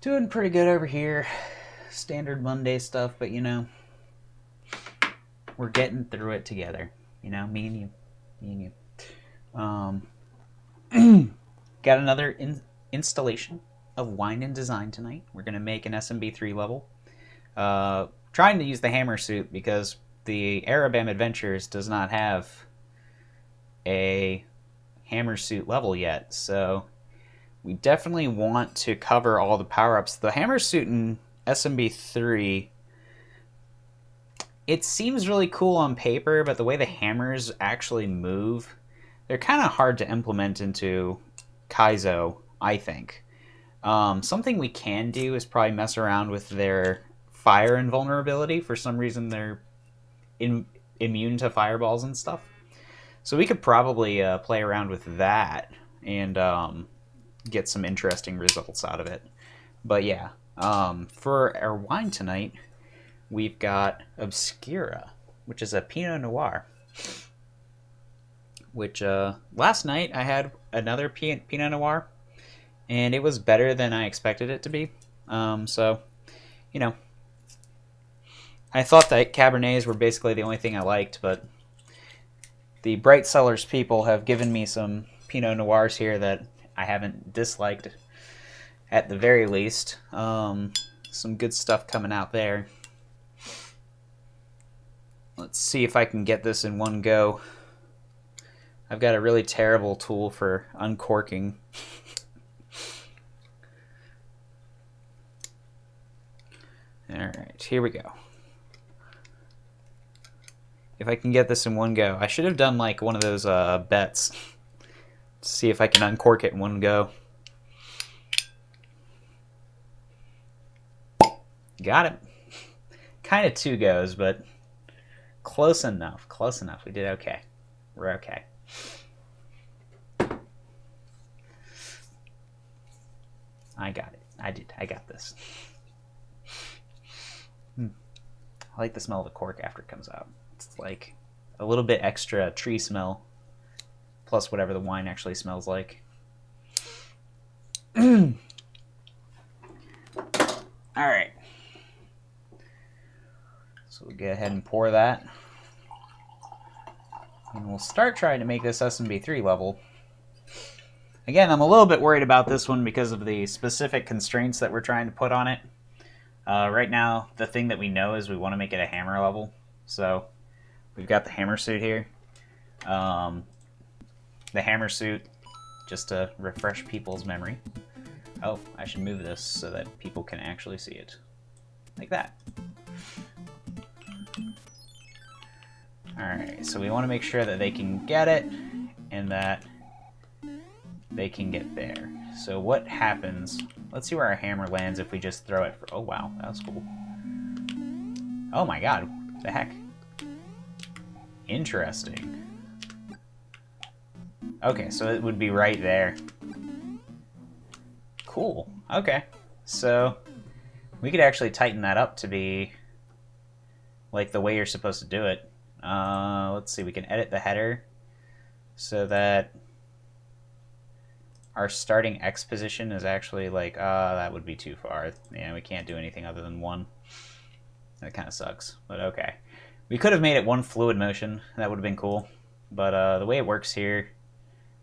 Doing pretty good over here. Standard Monday stuff, but you know, we're getting through it together. You know, me and you. Me and you. Got another installation of Wine and Design tonight. We're going to make an SMB3 level. Trying to use the hammer suit because the Arabam Adventures does not have a hammer suit level yet, so we definitely want to cover all the power-ups. The hammer suit in SMB3, it seems really cool on paper, but the way the hammers actually move, they're kind of hard to implement into Kaizo, I think. Something we can do is probably mess around with their fire invulnerability. For some reason, they're immune to fireballs and stuff. So we could probably play around with that and get some interesting results out of it. But yeah, for our wine tonight, we've got Obscura, which is a Pinot Noir. Which last night I had another Pinot Noir, and it was better than I expected it to be. So, you know, I thought that Cabernets were basically the only thing I liked, but the Bright Cellars people have given me some Pinot Noirs here that I haven't disliked, at the very least. Some good stuff coming out there. Let's see if I can get this in one go. I've got a really terrible tool for uncorking. Alright, here we go. If I can get this in one go. I should have done like one of those bets. See if I can uncork it in one go. Got it. Kind of two goes, but close enough. Close enough. We did okay. We're okay. I got it. I did. I got this. I like the smell of the cork after it comes out. It's like a little bit extra tree smell, plus whatever the wine actually smells like. All right. So we'll go ahead and pour that. And we'll start trying to make this SMB3 level. Again, I'm a little bit worried about this one because of the specific constraints that we're trying to put on it. Right now, the thing that we know is we want to make it a hammer level. So we've got the hammer suit here. The hammer suit, just to refresh people's memory. Oh, I should move this so that people can actually see it. Like that. Alright, so we want to make sure that they can get it and that they can get there. So what happens? Let's see where our hammer lands if we just throw it. Oh wow, that was cool. Oh my god, what the heck? Interesting. Okay, so it would be right there. Cool. Okay, so we could actually tighten that up to be like the way you're supposed to do it. Let's see, we can edit the header so that our starting X position is actually like, that would be too far. Yeah, we can't do anything other than one. That kind of sucks, but okay. We could have made it one fluid motion. That would have been cool. But the way it works here,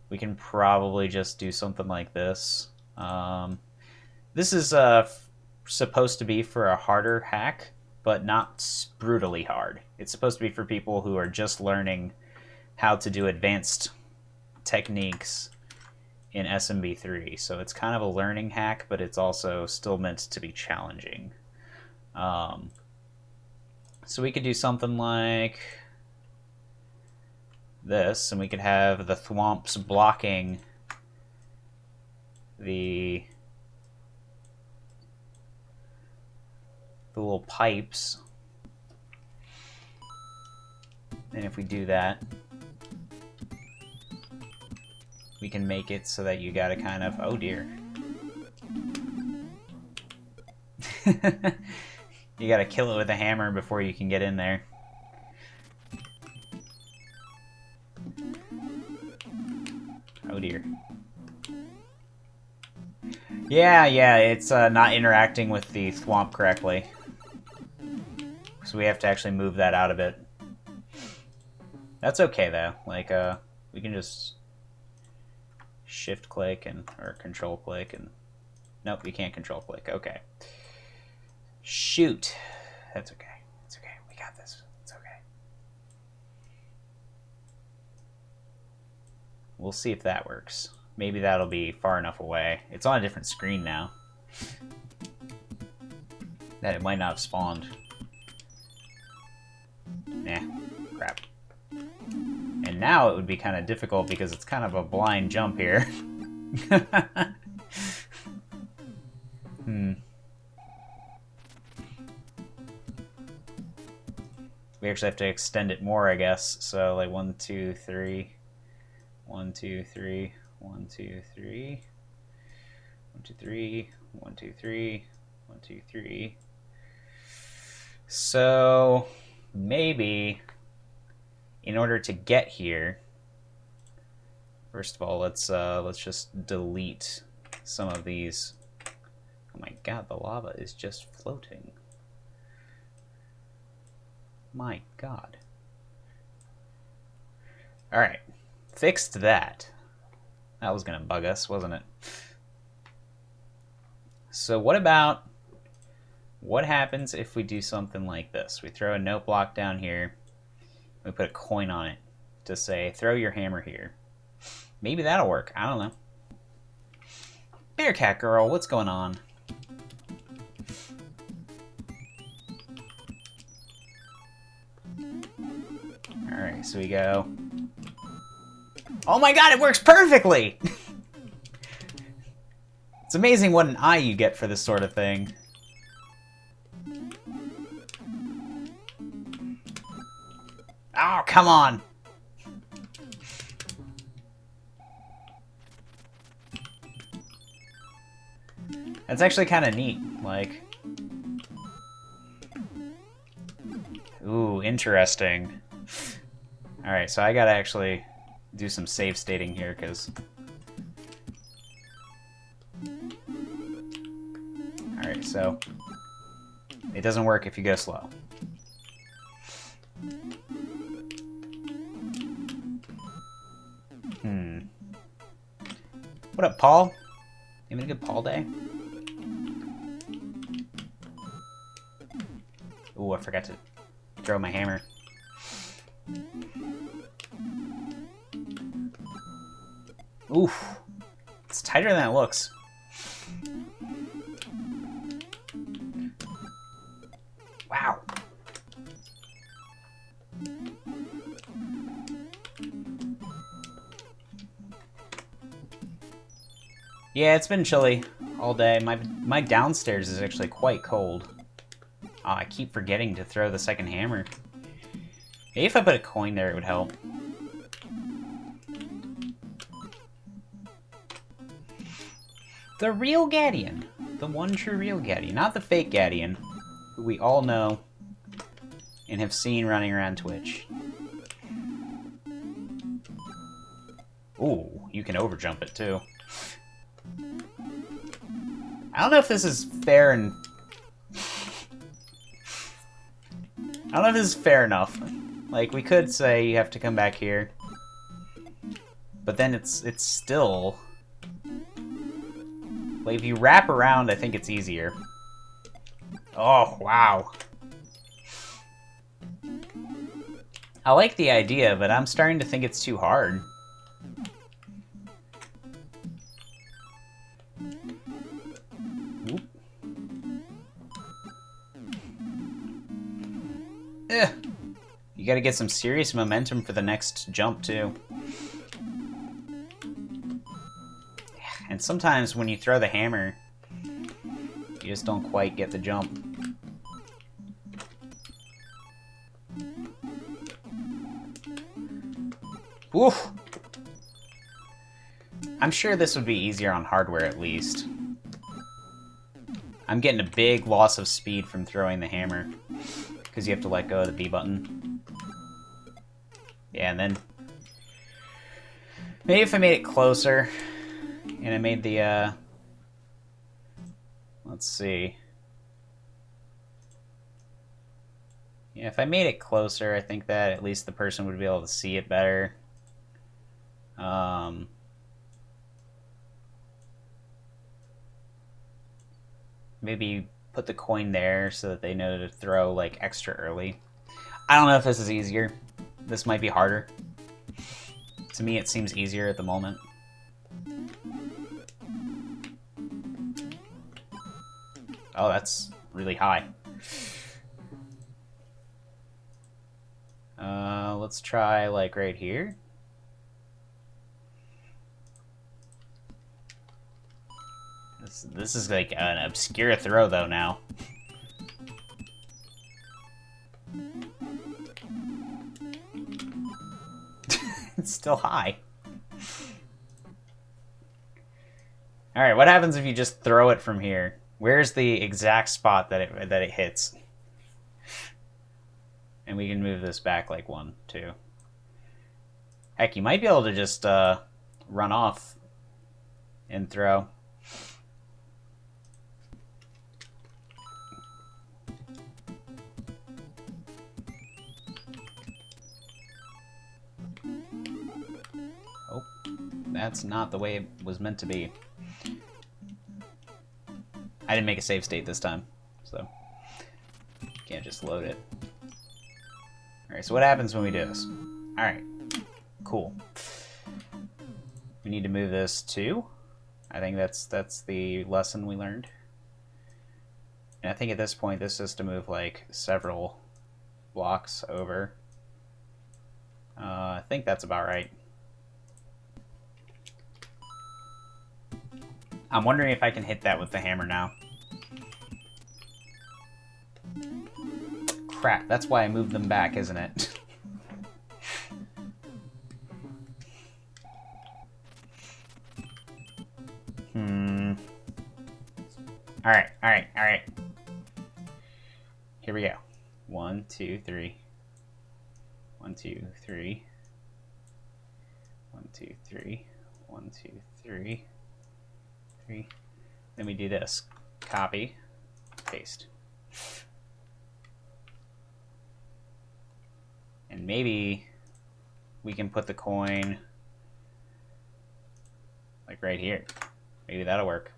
we can probably just do something like this. This is supposed to be for a harder hack, but not brutally hard. It's supposed to be for people who are just learning how to do advanced techniques in SMB3. So it's kind of a learning hack, but it's also still meant to be challenging. So we could do something like this, and we could have the thwomps blocking the little pipes. And if we do that, we can make it so that you gotta kind of, oh dear. You gotta kill it with a hammer before you can get in there. Oh dear. Yeah, it's not interacting with the thwomp correctly. So we have to actually move that out a bit. That's okay, though. Like, we can just shift click or control click and... Nope, you can't control click. Okay. Shoot. That's okay. It's okay. We got this. It's okay. We'll see if that works. Maybe that'll be far enough away. It's on a different screen now. That it might not have spawned. Nah, crap. And now it would be kind of difficult because it's kind of a blind jump here. We actually have to extend it more, I guess. So like 1, 2, 3, 1, 2, 3, 1, 2, 3, 1, 2, 3, 1, 2, 3, 1, 2, 3. So maybe in order to get here, first of all, let's just delete some of these. Oh my god, the lava is just floating. My god. Alright. Fixed that. That was gonna bug us, wasn't it? So what happens if we do something like this? We throw a note block down here. We put a coin on it to say, throw your hammer here. Maybe that'll work. I don't know. Bearcat girl, what's going on? Alright, so we go... Oh my god, it works perfectly! It's amazing what an eye you get for this sort of thing. Oh, come on! That's actually kind of neat, like... Ooh, interesting. Alright, so I gotta actually do some save stating here, because... Alright, so... It doesn't work if you go slow. What up, Paul? You having a good Paul day? Ooh, I forgot to throw my hammer. Oof. It's tighter than it looks. Wow. Yeah, it's been chilly all day. My downstairs is actually quite cold. Oh, I keep forgetting to throw the second hammer. Maybe if I put a coin there, it would help. The real Gadian. The one true real Gadian. Not the fake Gadian, who we all know and have seen running around Twitch. Ooh, you can overjump it too. I don't know if this is fair and... I don't know if this is fair enough. Like, we could say you have to come back here. But then it's still... Like, if you wrap around, I think it's easier. Oh, wow. I like the idea, but I'm starting to think it's too hard. You gotta get some serious momentum for the next jump, too. And sometimes when you throw the hammer, you just don't quite get the jump. Woof! I'm sure this would be easier on hardware, at least. I'm getting a big loss of speed from throwing the hammer, because you have to let go of the B button. Yeah, and then... Maybe if I made it closer, and I made the Let's see. Yeah, if I made it closer, I think that at least the person would be able to see it better. Maybe put the coin there so that they know to throw like extra early. I don't know if this is easier. This might be harder. To me, it seems easier at the moment. Oh, that's really high. Let's try like right here. This is like an obscure throw though now. It's still high. Alright, what happens if you just throw it from here? Where's the exact spot that it hits? And we can move this back like 1, 2. Heck, you might be able to just run off and throw. Oh, that's not the way it was meant to be. I didn't make a save state this time, so can't just load it. Alright, so what happens when we do this? Alright, cool. We need to move this to. I think that's the lesson we learned. And I think at this point this is to move like several blocks over. I think that's about right. I'm wondering if I can hit that with the hammer now. Crap, that's why I moved them back, isn't it? Alright. Here we go. 1, 2, 3. 1, 2, 3. 1, 2, 3. 1, 2, 3. 3. Then we do this. Copy. Paste. And maybe we can put the coin like right here. Maybe that'll work.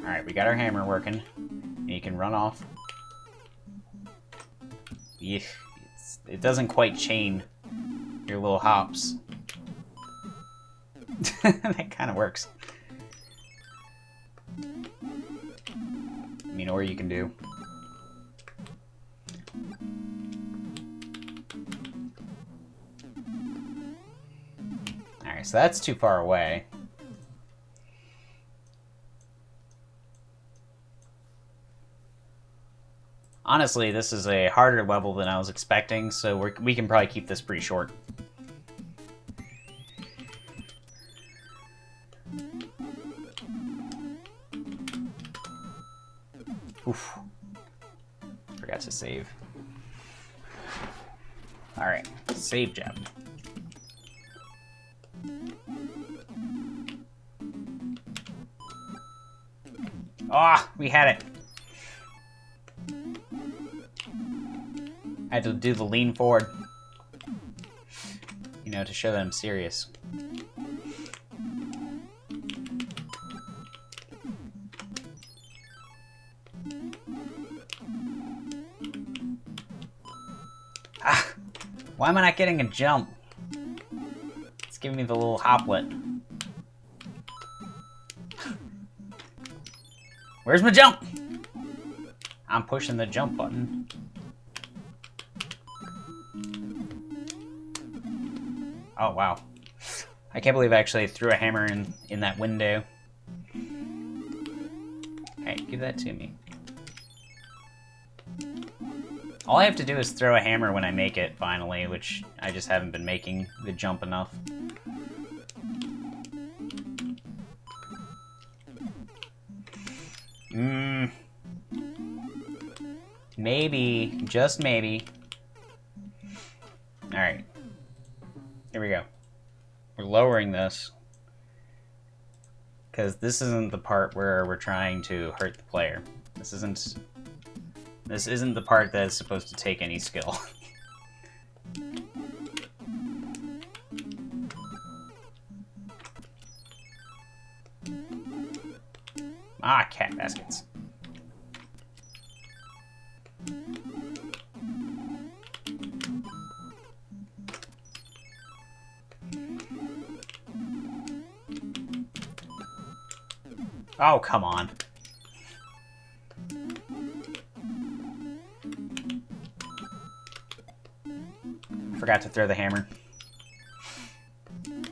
Alright, we got our hammer working. And you can run off. Yeesh. It doesn't quite chain your little hops. That kind of works. I mean, or you can do. Alright, so that's too far away. Honestly, this is a harder level than I was expecting, so we can probably keep this pretty short. Oof. Forgot to save. Alright, save job. Ah, we had it. I had to do the lean forward. You know, to show that I'm serious. Ah! Why am I not getting a jump? It's giving me the little hoplet. Where's my jump? I'm pushing the jump button. Oh, wow. I can't believe I actually threw a hammer in that window. Hey, give that to me. All I have to do is throw a hammer when I make it, finally, which I just haven't been making the jump enough. Maybe, just maybe, Alright. Here we go. We're lowering this. Because this isn't the part where we're trying to hurt the player. This isn't the part that is supposed to take any skill. Ah, cat baskets. Oh, come on. Forgot to throw the hammer.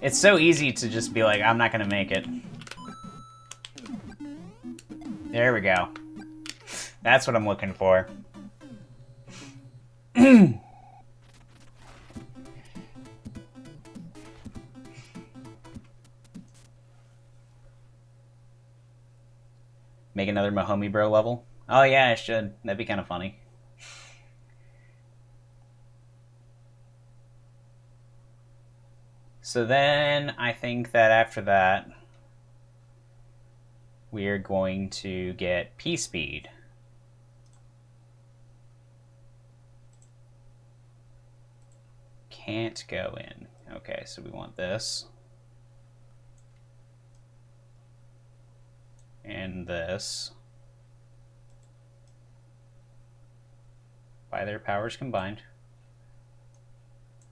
It's so easy to just be like, I'm not gonna make it. There we go. That's what I'm looking for. Make another Mahomey Bro level? Oh yeah, I should. That'd be kind of funny. So then, I think that after that, we are going to get P-Speed. Can't go in. Okay, so we want this. And this. By their powers combined.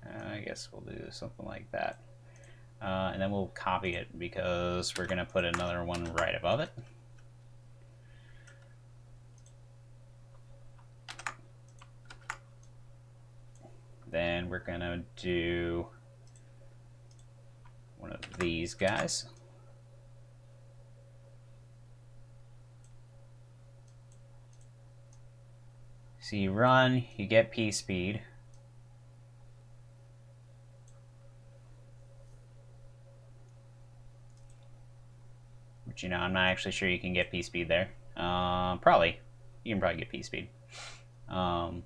I guess we'll do something like that. And then we'll copy it because we're going to put another one right above it. Then we're going to do one of these guys. So you run, you get P-Speed. But you know, I'm not actually sure you can get P-Speed there. Probably. You can probably get P-Speed. I'm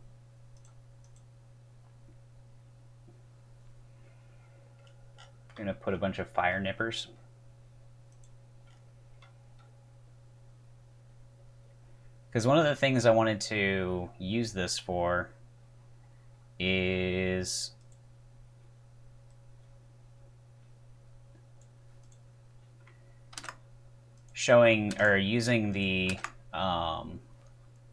gonna put a bunch of fire nippers. Because one of the things I wanted to use this for is showing or using the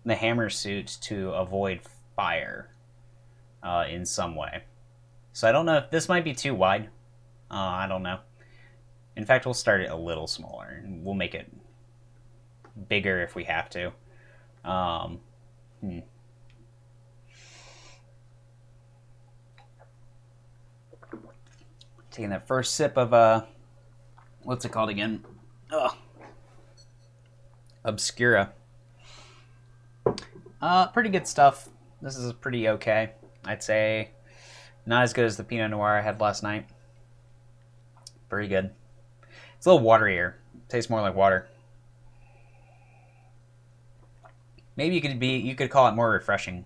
hammer suit to avoid fire in some way. So I don't know if this might be too wide. I don't know. In fact, we'll start it a little smaller and we'll make it bigger if we have to. Taking that first sip of what's it called again? Obscura. Pretty good stuff. This is pretty okay. I'd say not as good as the Pinot Noir I had last night. Pretty good. It's a little waterier. Tastes more like water. Maybe you could call it more refreshing.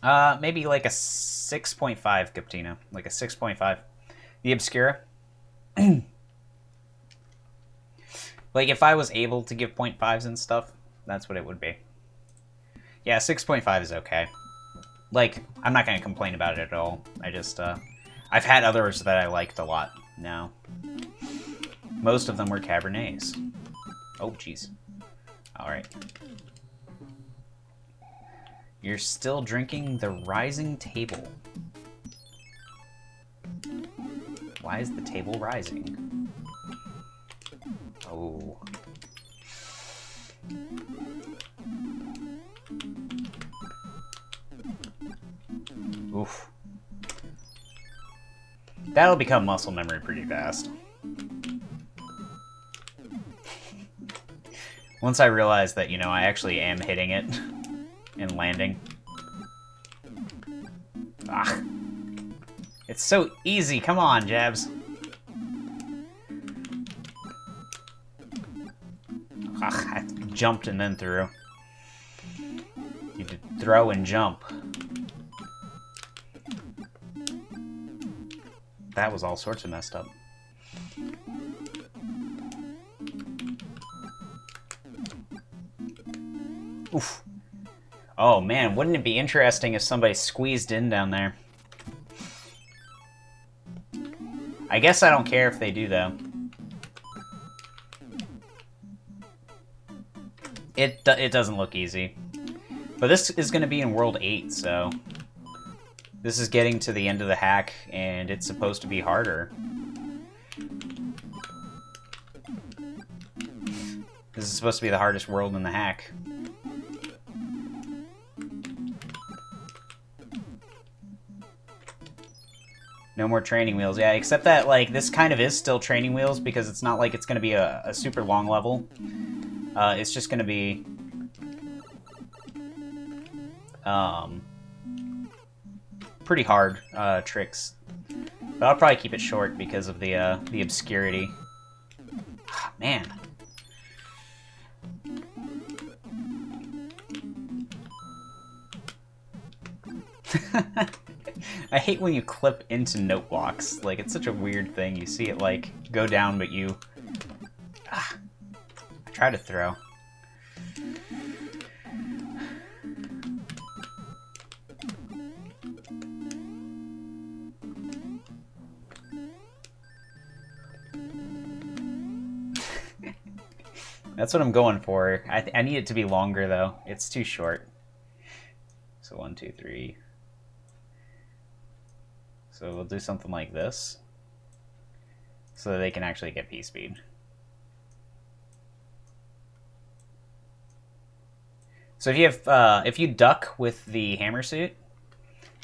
Maybe like a 6.5 Cappuccino. Like a 6.5. The Obscura. Like if I was able to give 0.5s and stuff, that's what it would be. Yeah, 6.5 is okay. Like, I'm not going to complain about it at all. I just, I've had others that I liked a lot now. Most of them were Cabernets. Oh, jeez. Alright. You're still drinking the Rising Table. Why is the table rising? Oh. Oof. That'll become muscle memory pretty fast. Once I realize that, you know, I actually am hitting it and landing. Ah. It's so easy. Come on, Jabs. Ah, I jumped and then threw. You did throw and jump. That was all sorts of messed up. Oof. Oh man, wouldn't it be interesting if somebody squeezed in down there? I guess I don't care if they do, though. It doesn't look easy. But this is going to be in World 8, so... This is getting to the end of the hack, and it's supposed to be harder. This is supposed to be the hardest world in the hack. No more training wheels. Yeah, except that, like, this kind of is still training wheels because it's not like it's going to be a super long level. It's just going to be... pretty hard tricks. But I'll probably keep it short because of the obscurity. Ah, man. I hate when you clip into note blocks. Like, it's such a weird thing. You see it, like, go down, but you... Ah, I try to throw. That's what I'm going for. I need it to be longer, though. It's too short. So 1, 2, 3... So we'll do something like this, so that they can actually get P-speed. So if you have, if you duck with the hammer suit,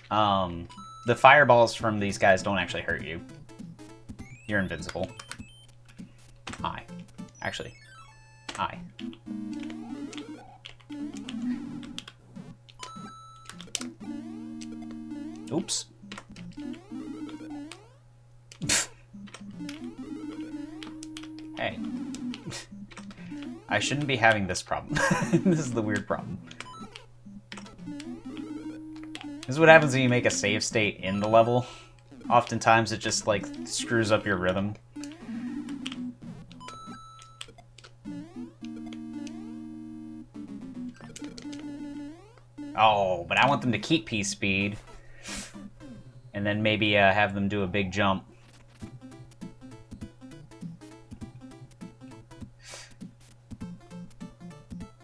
the fireballs from these guys don't actually hurt you. You're invincible. Hi. Actually, hi. Oops. Hey. I shouldn't be having this problem. This is the weird problem. This is what happens when you make a save state in the level. Oftentimes it just, like, screws up your rhythm. Oh, but I want them to keep P-speed. And then maybe have them do a big jump.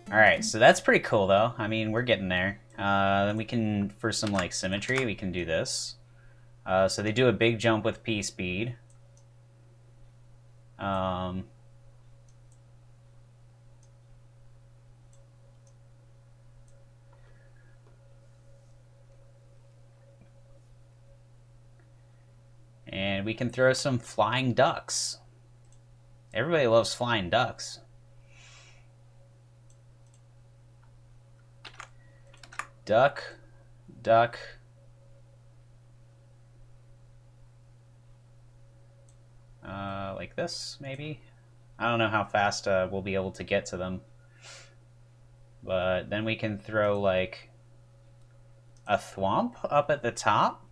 Alright, so that's pretty cool, though. I mean, we're getting there. Then we can, for some, like, symmetry, we can do this. So they do a big jump with P-speed. And we can throw some flying ducks. Everybody loves flying ducks. Duck, duck. Like this, maybe? I don't know how fast we'll be able to get to them. But then we can throw, like, a thwomp up at the top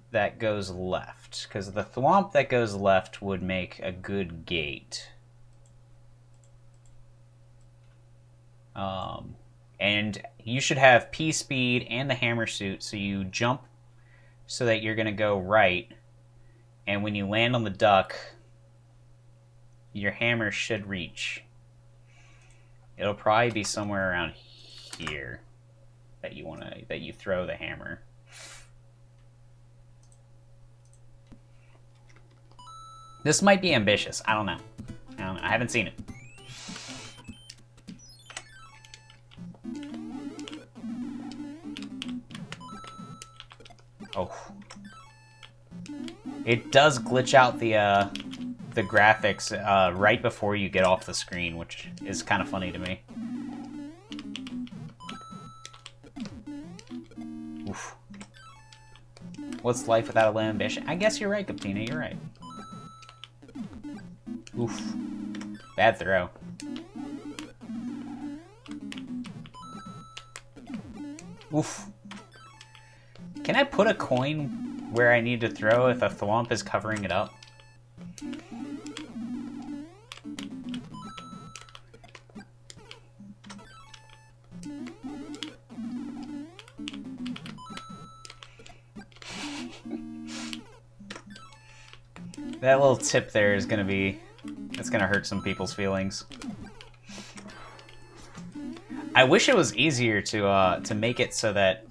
that goes left. Because the thwomp that goes left would make a good gate. And you should have P-speed and the hammer suit, so you jump so that you're going to go right. And when you land on the duck, your hammer should reach. It'll probably be somewhere around here that you throw the hammer. This might be ambitious. I don't know. I haven't seen it. Oh. It does glitch out the graphics right before you get off the screen, which is kind of funny to me. Oof. What's life without a little ambition? I guess you're right, Captina, you're right. Oof. Bad throw. Oof. Can I put a coin where I need to throw if a thwomp is covering it up. That little tip there is gonna be... It's gonna hurt some people's feelings. I wish it was easier to make it so that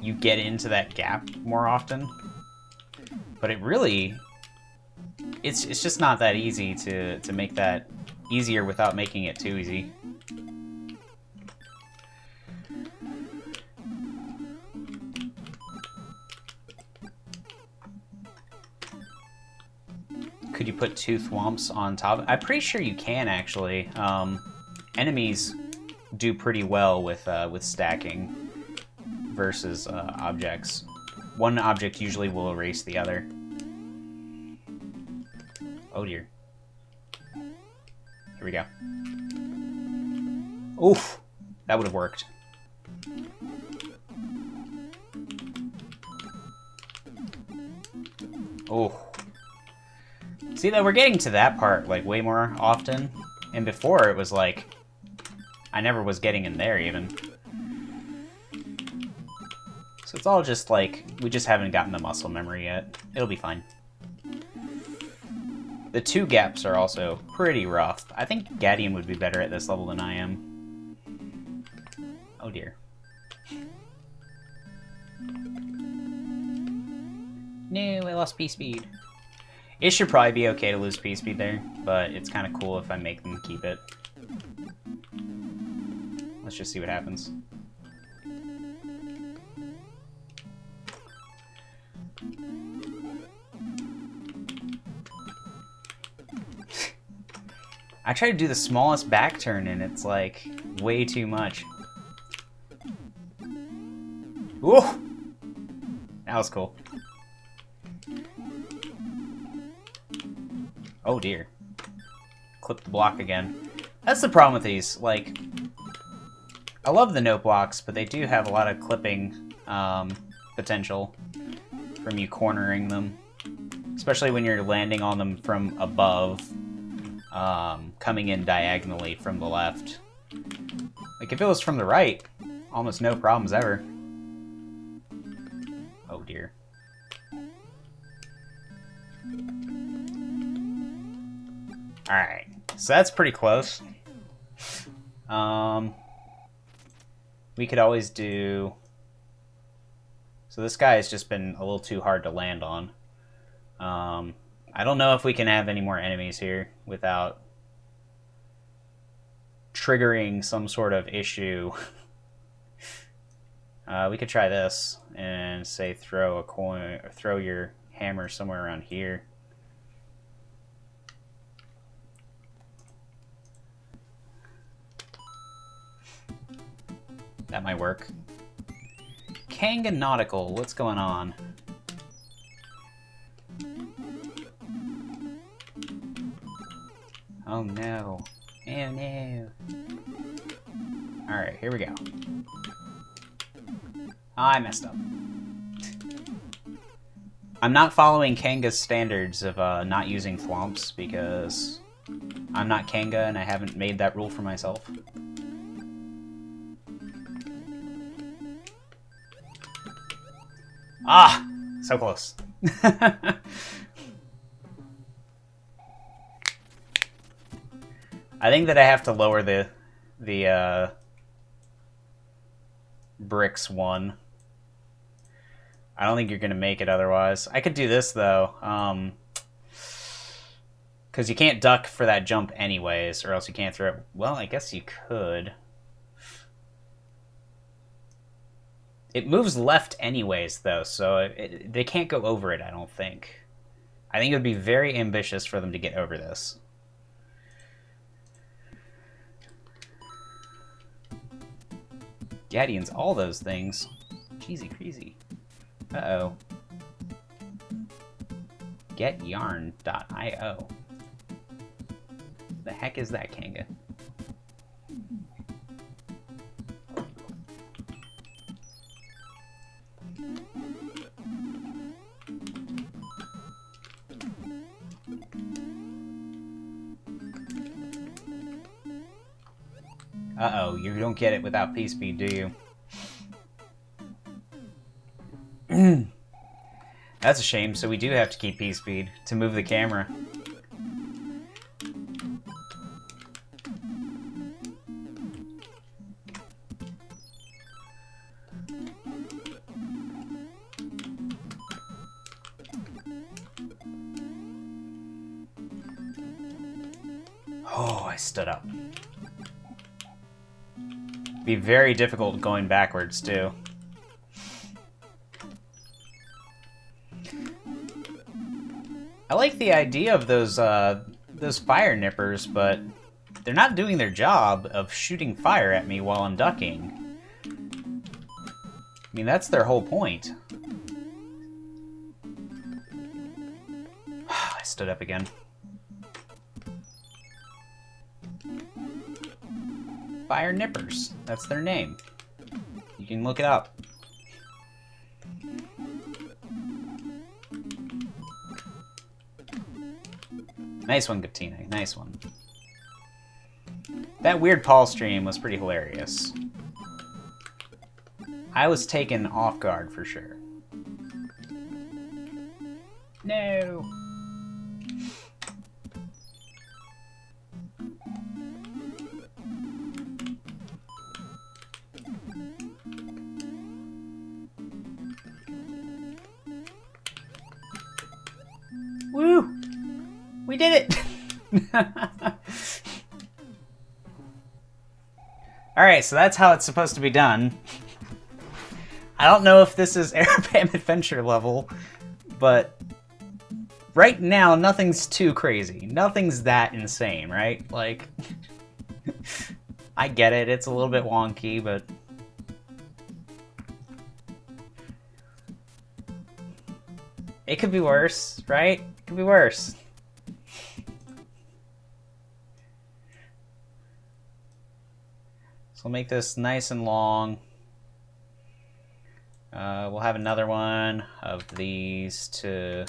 you get into that gap more often. But it really... It's just not that easy to make that easier without making it too easy. Could you put 2 thwomps on top? I'm pretty sure you can, actually. Enemies do pretty well with stacking versus objects. One object usually will erase the other. Oh dear. Here we go. Oof! That would have worked. Oh. See, that we're getting to that part, like, way more often. And before, it was like... I never was getting in there, even. So it's all just, like... We just haven't gotten the muscle memory yet. It'll be fine. The 2 gaps are also pretty rough. I think Gadian would be better at this level than I am. Oh, dear. No, I lost P-Speed. It should probably be okay to lose P-Speed there, but it's kind of cool if I make them keep it. Let's just see what happens. I try to do the smallest back turn and it's like way too much. Whoa! That was cool. Oh dear. Clip the block again. That's the problem with these. Like, I love the note blocks, but they do have a lot of clipping potential from you cornering them. Especially when you're landing on them from above, coming in diagonally from the left. Like, if it was from the right, almost no problems ever. Oh dear. Alright, so that's pretty close. We could always do... So this guy has just been a little too hard to land on. I don't know if we can have any more enemies here without triggering some sort of issue. We could try this and say throw a coin, or throw your hammer somewhere around here. That might work. Kanga Nautical, what's going on? Oh no. Oh no. Alright, here we go. I messed up. I'm not following Kanga's standards of not using thwomps because I'm not Kanga and I haven't made that rule for myself. Ah! So close. I think that I have to lower the bricks one. I don't think you're gonna make it otherwise. I could do this though, because you can't duck for that jump anyways, or else you can't throw it. Well, I guess you could. It moves left anyways, though, so they can't go over it, I don't think. I think it would be very ambitious for them to get over this. Gadian's all those things. Cheesy crazy. Uh-oh. Getyarn.io. The heck is that, Kanga? Uh-oh, you don't get it without P-Speed, do you? That's a shame, so we do have to keep P-Speed to move the camera. Oh, I stood up. Be very difficult going backwards, too. I like the idea of those fire nippers, but they're not doing their job of shooting fire at me while I'm ducking. I mean, that's their whole point. I stood up again. Fire nippers. That's their name. You can look it up. Nice one, Gatina. Nice one. That weird Paul stream was pretty hilarious. I was taken off guard for sure. No. Woo! We did it! Alright, so that's how it's supposed to be done. I don't know if this is Airpam Adventure level, but right now, nothing's too crazy. Nothing's that insane, right? Like, I get it, it's a little bit wonky, but... it could be worse, right? It could be worse. So we'll make this nice and long. We'll have another one of these to...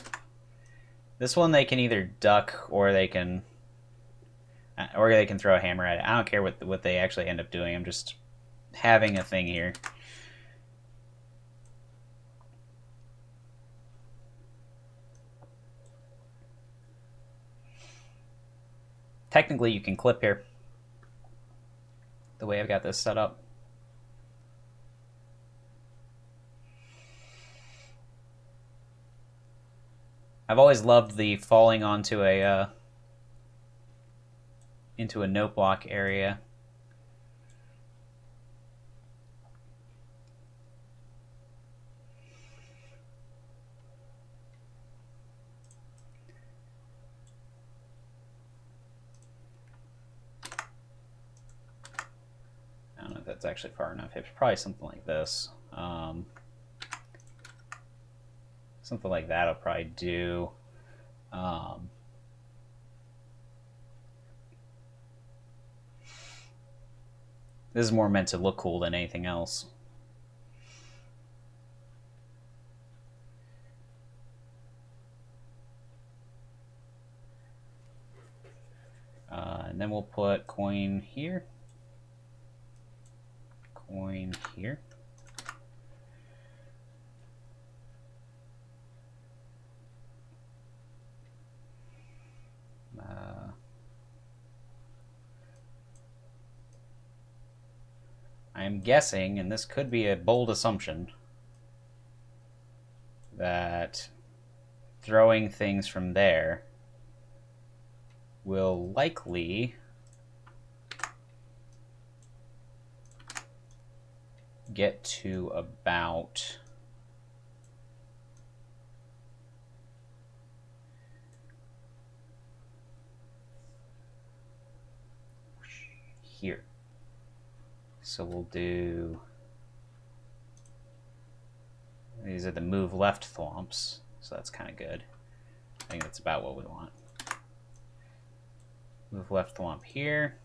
this one they can either duck or they can throw a hammer at it. I don't care what they actually end up doing. I'm just having a thing here. Technically, you can clip here. The way I've got this set up. I've always loved the falling onto a into a note block area. I don't know if that's actually far enough. It's probably something like this. Something like that I'll probably do. This is more meant to look cool than anything else. And then we'll put coin here. Coin here. I'm guessing, and this could be a bold assumption, that throwing things from there will likely get to about here. So we'll do, these are the move left thwomps, so that's kind of good. I think that's about what we want. Move left thwomp here,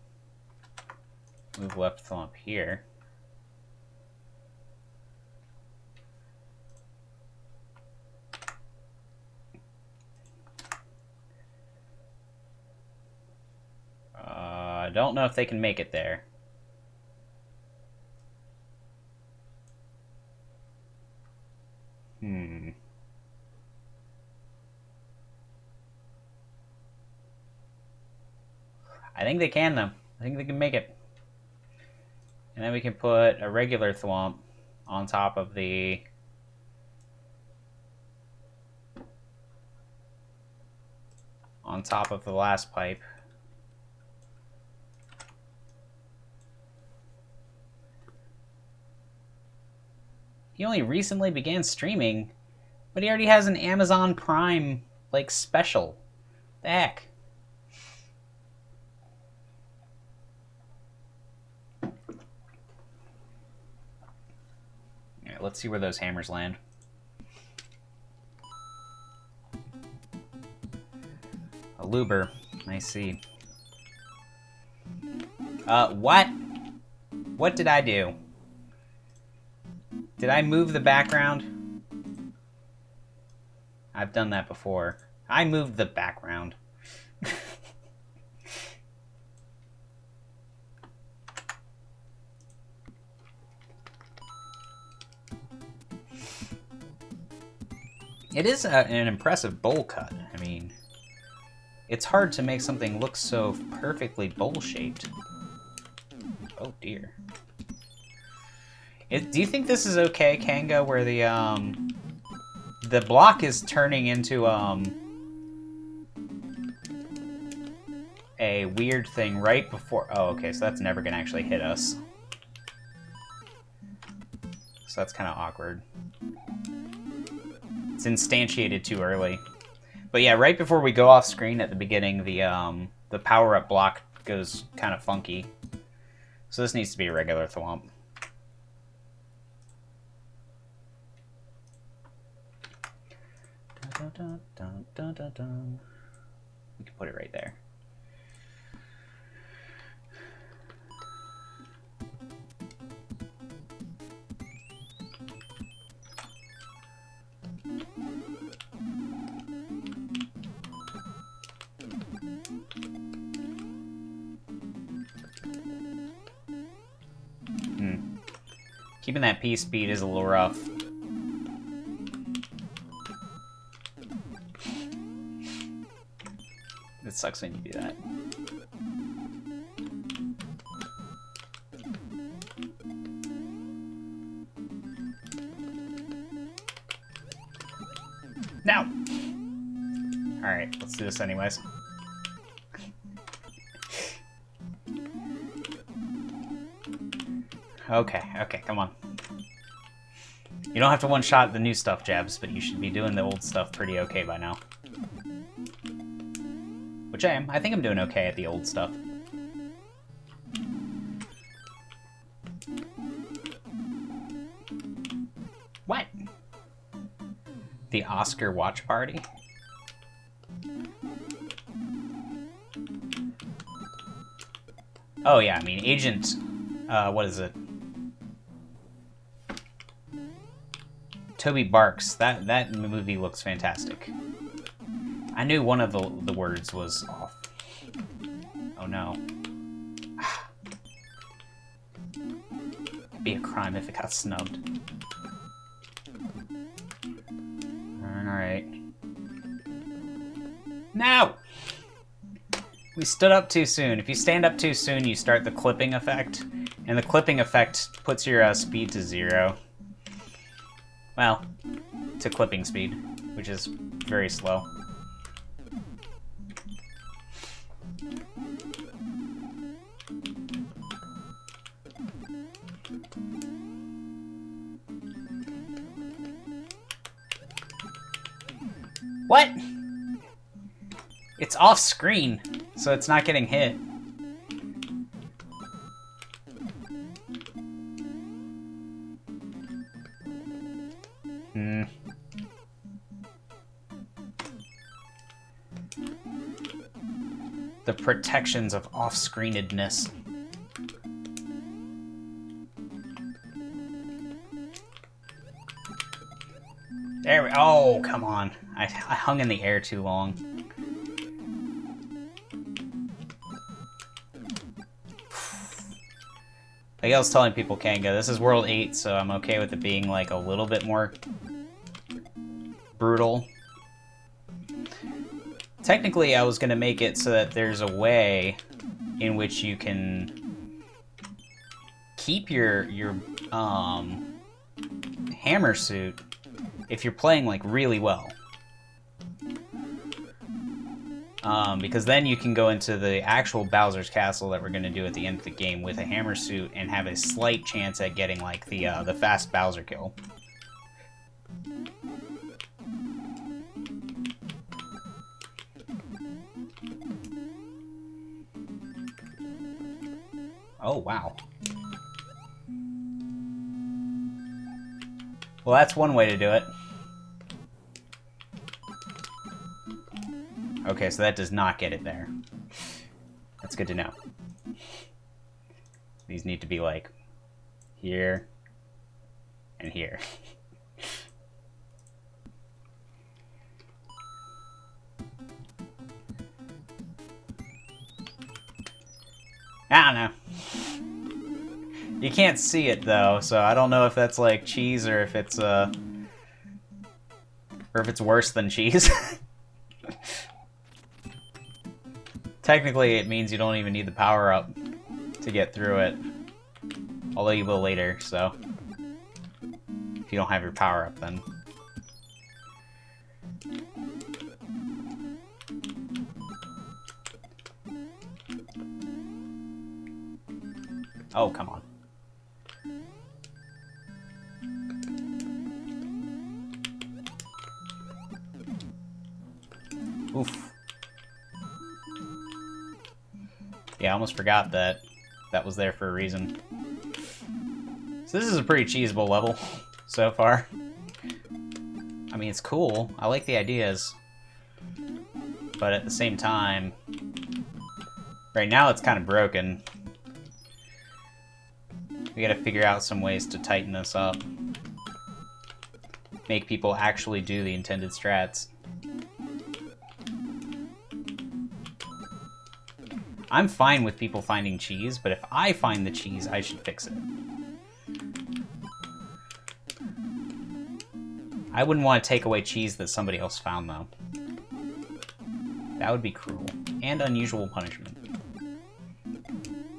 move left thwomp here. I don't know if they can make it there. I think they can, though. I think they can make it. And then we can put a regular thwomp on top of the... on top of the last pipe. He only recently began streaming, but he already has an Amazon Prime, like, special. The heck? Alright, let's see where those hammers land. A Luber. I see. What? What did I do? Did I move the background? I've done that before. I moved the background. It is an impressive bowl cut. I mean, it's hard to make something look so perfectly bowl-shaped. Oh dear. Do you think this is okay, Kanga, where the block is turning into a weird thing right before... Oh, okay, so that's never gonna actually hit us. So that's kind of awkward. It's instantiated too early. But yeah, right before we go off screen at the beginning, the power-up block goes kind of funky. So this needs to be a regular thwomp. Dun, dun, dun, dun, dun. We can put it right there. Keeping that P speed is a little rough. It sucks when you do that. Now! Alright, let's do this anyways. Okay, come on. You don't have to one-shot the new stuff, Jabs, but you should be doing the old stuff pretty okay by now. Which I am. I think I'm doing okay at the old stuff. What? The Oscar watch party? Oh yeah, I mean, Agent... what is it? Toby Barks. That movie looks fantastic. I knew one of the words was off. Oh no. It'd be a crime if it got snubbed. Alright. No! We stood up too soon. If you stand up too soon, you start the clipping effect. And the clipping effect puts your speed to 0. Well, to clipping speed, which is very slow. What? It's off screen, so it's not getting hit. The protections of off-screenedness. There we... Oh, come on. I hung in the air too long. Like I was telling people, Kanga, this is World 8, so I'm okay with it being, like, a little bit more brutal. Technically, I was going to make it so that there's a way in which you can keep your hammer suit if you're playing like really well. Because then you can go into the actual Bowser's Castle that we're going to do at the end of the game with a hammer suit and have a slight chance at getting like the fast Bowser kill. Oh, wow. Well, that's one way to do it. Okay, so that does not get it there. That's good to know. These need to be like here and here. I don't know. You can't see it though, so I don't know if that's like cheese or if it's worse than cheese. Technically, it means you don't even need the power-up to get through it. Although you will later, so... if you don't have your power-up, then... oh, come on. Oof. Yeah, I almost forgot that that was there for a reason. So this is a pretty cheesable level so far. I mean, it's cool. I like the ideas. But at the same time, right now it's kind of broken. We gotta figure out some ways to tighten this up. Make people actually do the intended strats. I'm fine with people finding cheese, but if I find the cheese, I should fix it. I wouldn't want to take away cheese that somebody else found, though. That would be cruel. And unusual punishment.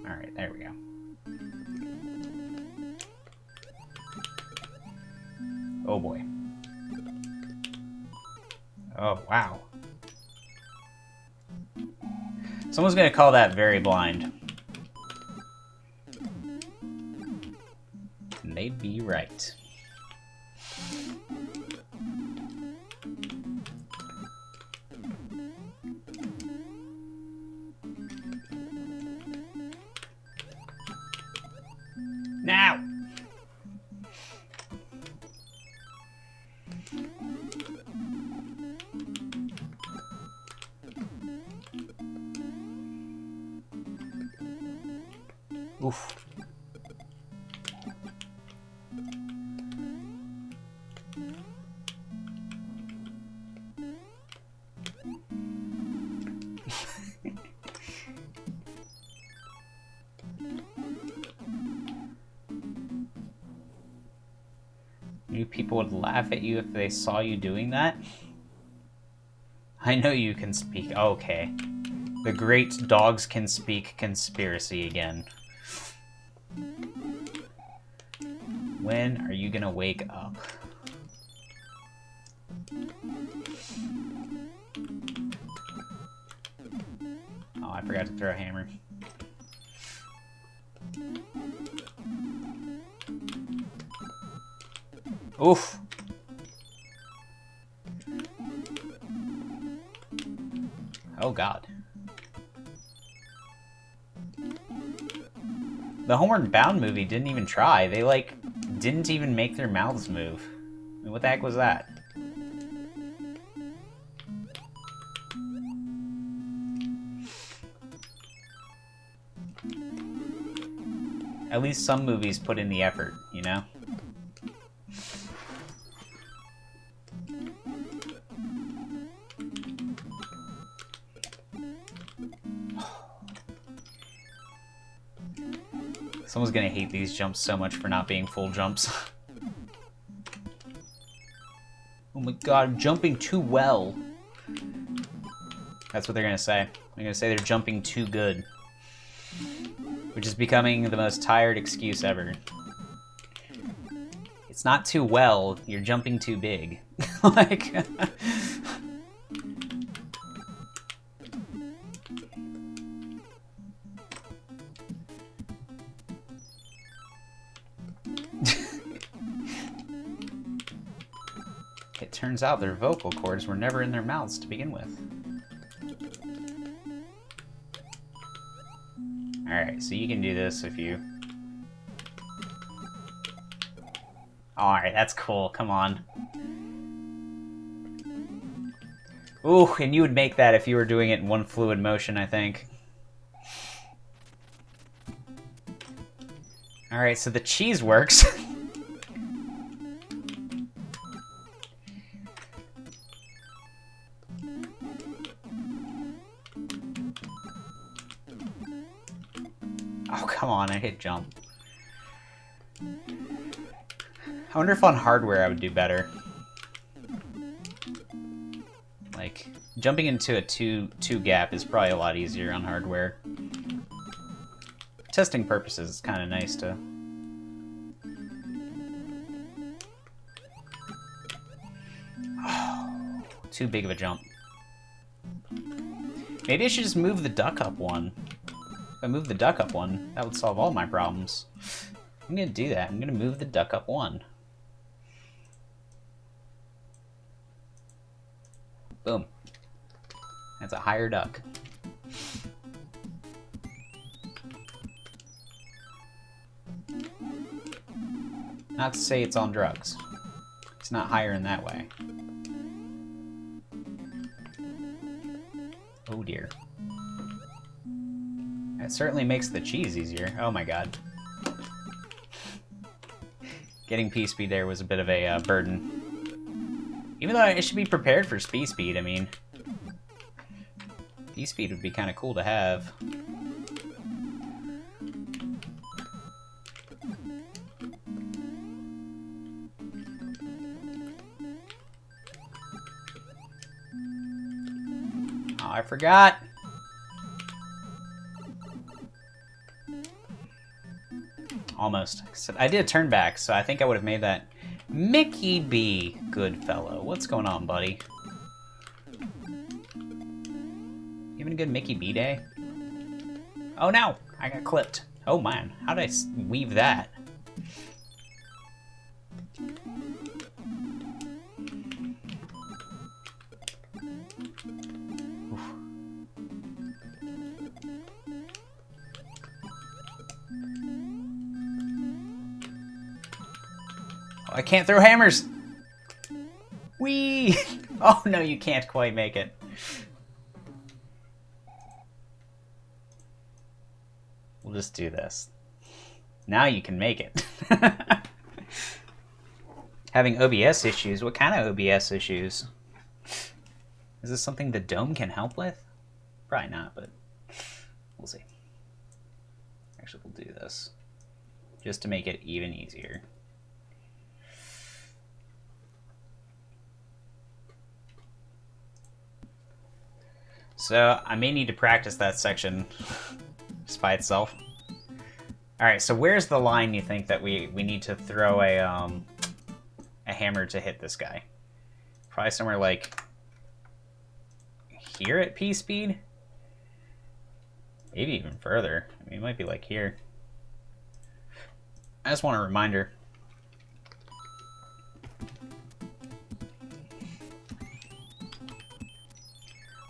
Alright, there we go. Oh boy. Oh, wow. Someone's gonna call that very blind. And they'd be right. Now! Oof. You people would laugh at you if they saw you doing that? I know you can speak. Okay. The great dogs can speak conspiracy again. When are you gonna wake up? Oh, I forgot to throw a hammer. Oof. Oh god. The Homeward Bound movie didn't even try. They, like, didn't even make their mouths move. I mean, what the heck was that? At least some movies put in the effort, you know? Someone's gonna hate these jumps so much for not being full jumps. Oh my god, I'm jumping too well. That's what they're gonna say. They're gonna say they're jumping too good. Which is becoming the most tired excuse ever. It's not too well, you're jumping too big. Like... It turns out their vocal cords were never in their mouths to begin with. Alright, so you can do this if you... Alright, that's cool. Come on. Ooh, and you would make that if you were doing it in one fluid motion, I think. Alright, so the cheese works. Oh, come on, I hit jump. I wonder if on hardware I would do better. Like, jumping into a two gap is probably a lot easier on hardware. For testing purposes, it's kind of nice to... Oh, too big of a jump. Maybe I should just move the duck up one. If I move the duck up one, that would solve all my problems. I'm gonna do that. I'm gonna move the duck up one. Boom. That's a higher duck. Not to say it's on drugs. It's not higher in that way. Oh dear. It certainly makes the cheese easier. Oh my god. Getting P-speed there was a bit of a burden. Even though I should be prepared for speed, I mean... P-speed would be kind of cool to have. Oh, I forgot! Almost. I did a turn back, so I think I would have made that. Mickey B. Goodfellow. What's going on, buddy? You having a good Mickey B day? Oh no! I got clipped. Oh man, how did I weave that? Oof. Oh, I can't throw hammers! Whee! Oh no, you can't quite make it. We'll just do this. Now you can make it. Having OBS issues? What kind of OBS issues? Is this something the Dome can help with? Probably not, but we'll see. Actually, we'll do this just to make it even easier. So I may need to practice that section just by itself. All right, so where's the line you think that we need to throw a hammer to hit this guy? Probably somewhere like here at P speed? Maybe even further. I mean, it might be like here. I just want a reminder.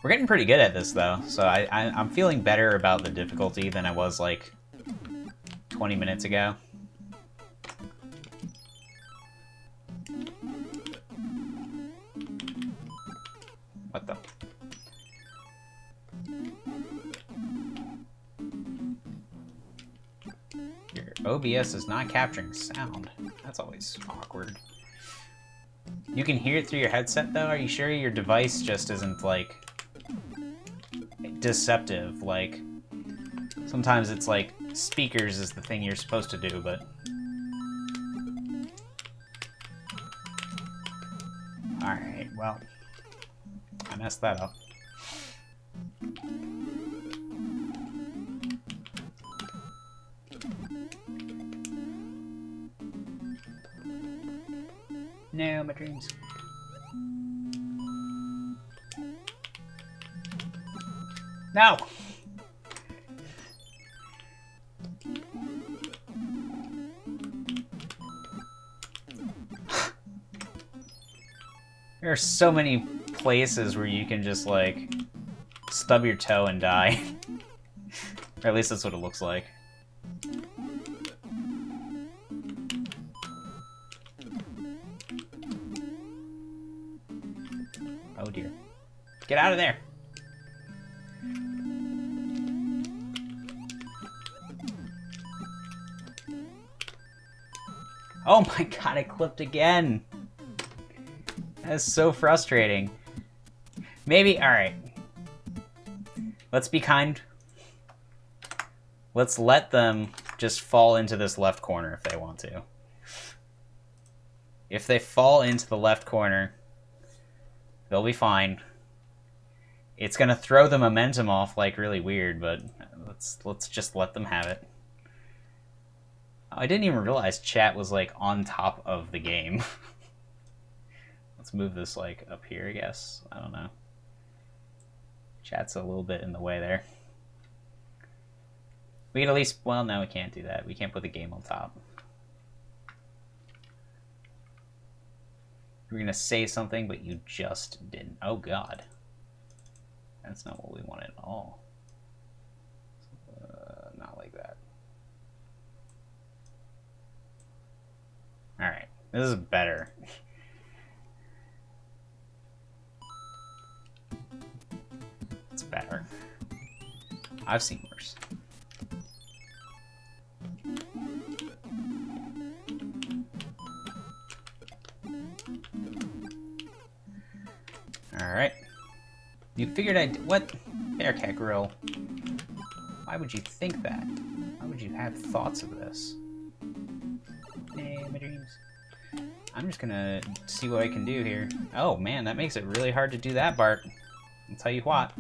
We're getting pretty good at this, though, so I'm feeling better about the difficulty than I was, like, 20 minutes ago. What the? Your OBS is not capturing sound. That's always awkward. You can hear it through your headset, though? Are you sure your device just isn't, like... deceptive? Like, sometimes it's like speakers is the thing you're supposed to do, but alright, well, I messed that up. No, my dreams. No! There are so many places where you can just, like, stub your toe and die. Or at least that's what it looks like. Oh dear. Get out of there! Oh my god, I clipped again! That's so frustrating. Maybe, alright. Let's be kind. Let's let them just fall into this left corner if they want to. If they fall into the left corner, they'll be fine. It's gonna throw the momentum off like really weird, but let's just let them have it. I didn't even realize chat was like on top of the game. Let's move this like up here, I guess. I don't know. Chat's a little bit in the way there. We can at least, well, no, we can't do that. We can't put the game on top. We're gonna say something, but you just didn't. Oh god. That's not what we want at all. Not like that. Alright, this is better. It's better. I've seen worse. Alright. You figured I'd... What? Bearcat Grill. Why would you think that? Why would you have thoughts of this? Hey, my dreams. I'm just gonna see what I can do here. Oh man, that makes it really hard to do that, Bart. I'll tell you what.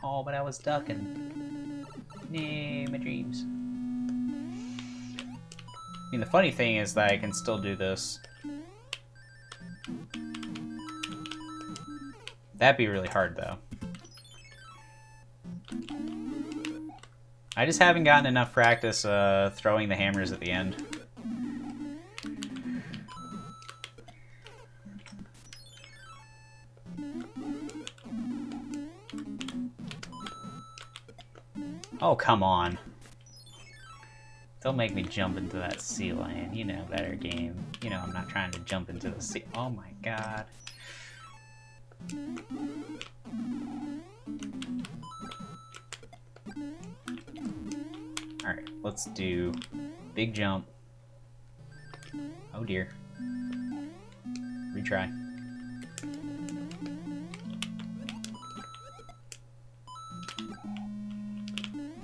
Oh, but I was ducking. Nah, my dreams. I mean, the funny thing is that I can still do this. That'd be really hard, though. I just haven't gotten enough practice throwing the hammers at the end. Oh, come on. Don't make me jump into that sea lion. You know better, game. You know I'm not trying to jump into the sea. Oh my god. Alright, let's do big jump. Oh dear. Retry.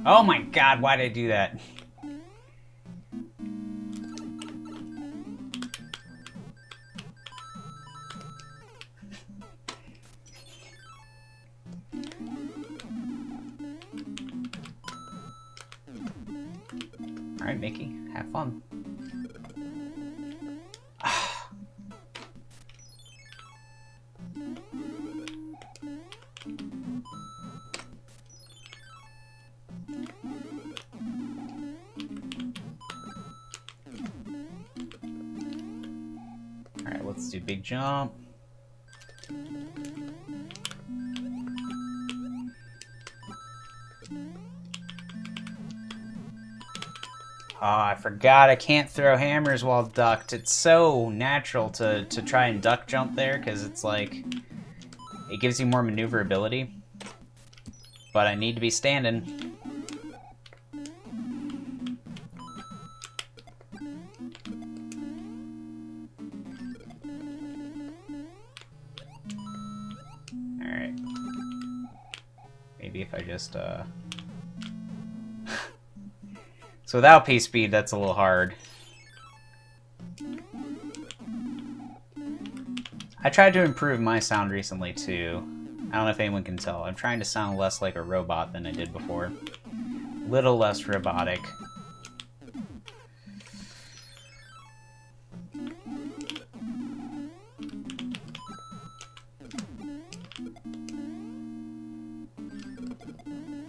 Oh my god, why did I do that? Alright, Mickey, have fun. Alright, let's do big jump. Oh, I forgot I can't throw hammers while ducked. It's so natural to try and duck jump there, because it's like, it gives you more maneuverability. But I need to be standing. Alright. Maybe if I just, So without P-Speed, that's a little hard. I tried to improve my sound recently, too. I don't know if anyone can tell. I'm trying to sound less like a robot than I did before. Little less robotic.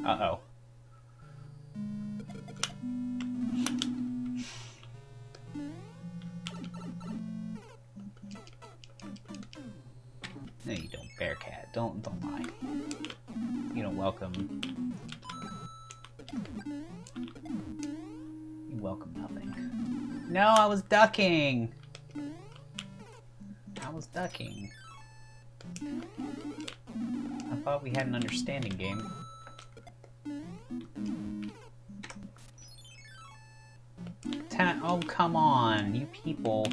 Uh-oh. No, you don't, Bearcat. Don't lie. You don't welcome. You welcome nothing. No, I was ducking. I was ducking. I thought we had an understanding game. Oh, come on, you people.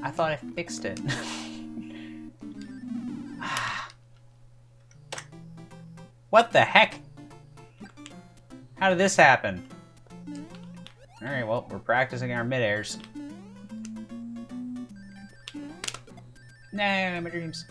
I thought I fixed it. What the heck? How did this happen? Alright, well, we're practicing our mid-airs. No, my dreams.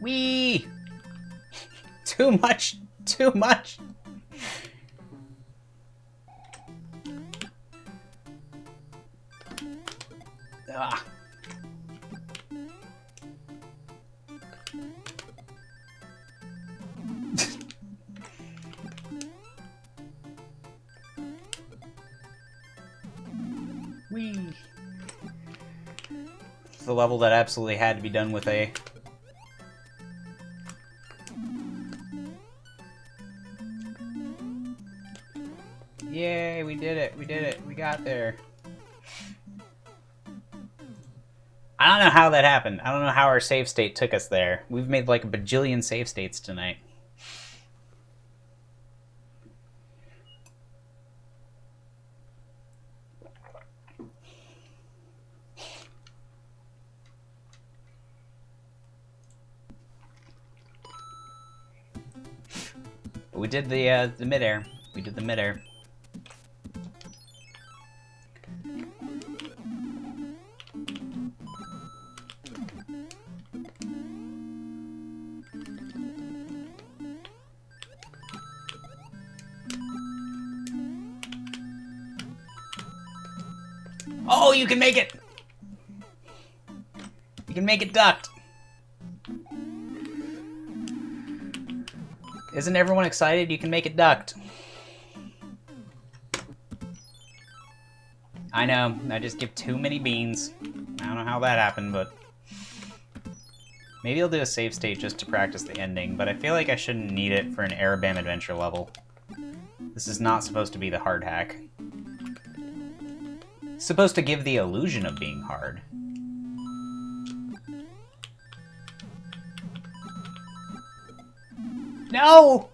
Wee! Too much! Too much! Ah. Wee! The level that absolutely had to be done with a... Yay, we did it, we did it, we got there. I don't know how that happened. I don't know how our save state took us there. We've made like a bajillion save states tonight. But we did the mid-air. We did the mid-air. Oh, you can make it! You can make it ducked. Isn't everyone excited? You can make it ducked. I know, I just give too many beans. I don't know how that happened, but... Maybe I'll do a save state just to practice the ending, but I feel like I shouldn't need it for an Arabam adventure level. This is not supposed to be the hard hack. It's supposed to give the illusion of being hard. No!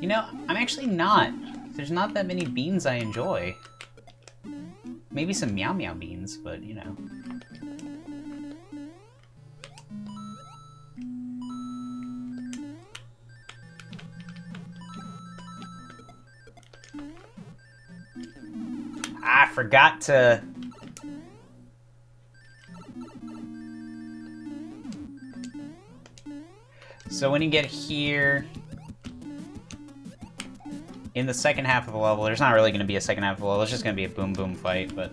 You know, I'm actually not. There's not that many beans I enjoy. Maybe some meow meow beans, but you know. I forgot to... So when you get here... In the second half of the level, there's not really going to be a second half of the level, it's just going to be a boom boom fight, but...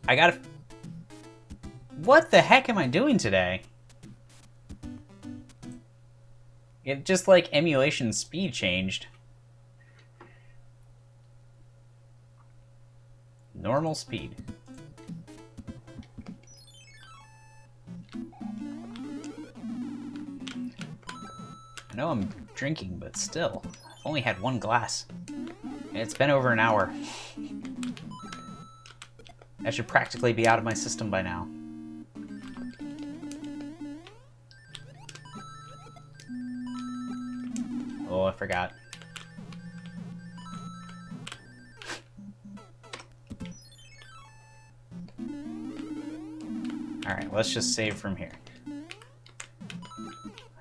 I gotta... What the heck am I doing today? It just, like, emulation speed changed. Normal speed. I know I'm drinking, but still. I've only had one glass. And it's been over an hour. That should practically be out of my system by now. Oh, I forgot. Alright, let's just save from here.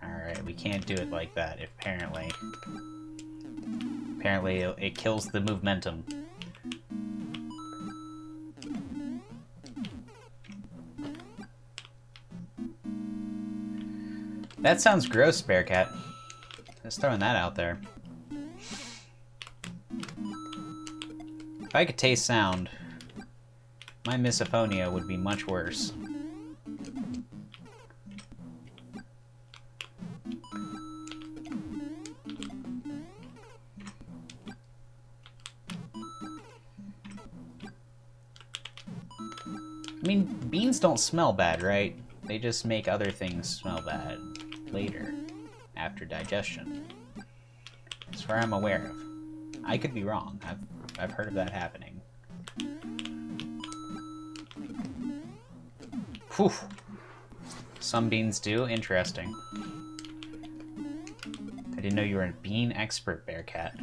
Alright, we can't do it like that, apparently. Apparently, it kills the momentum. That sounds gross, Bearcat. Just throwing that out there. If I could taste sound, my misophonia would be much worse. I mean, beans don't smell bad, right? They just make other things smell bad later, after digestion. As far as I'm aware of. I could be wrong. I've heard of that happening. Whew. Some beans do. Interesting. I didn't know you were a bean expert, Bearcat.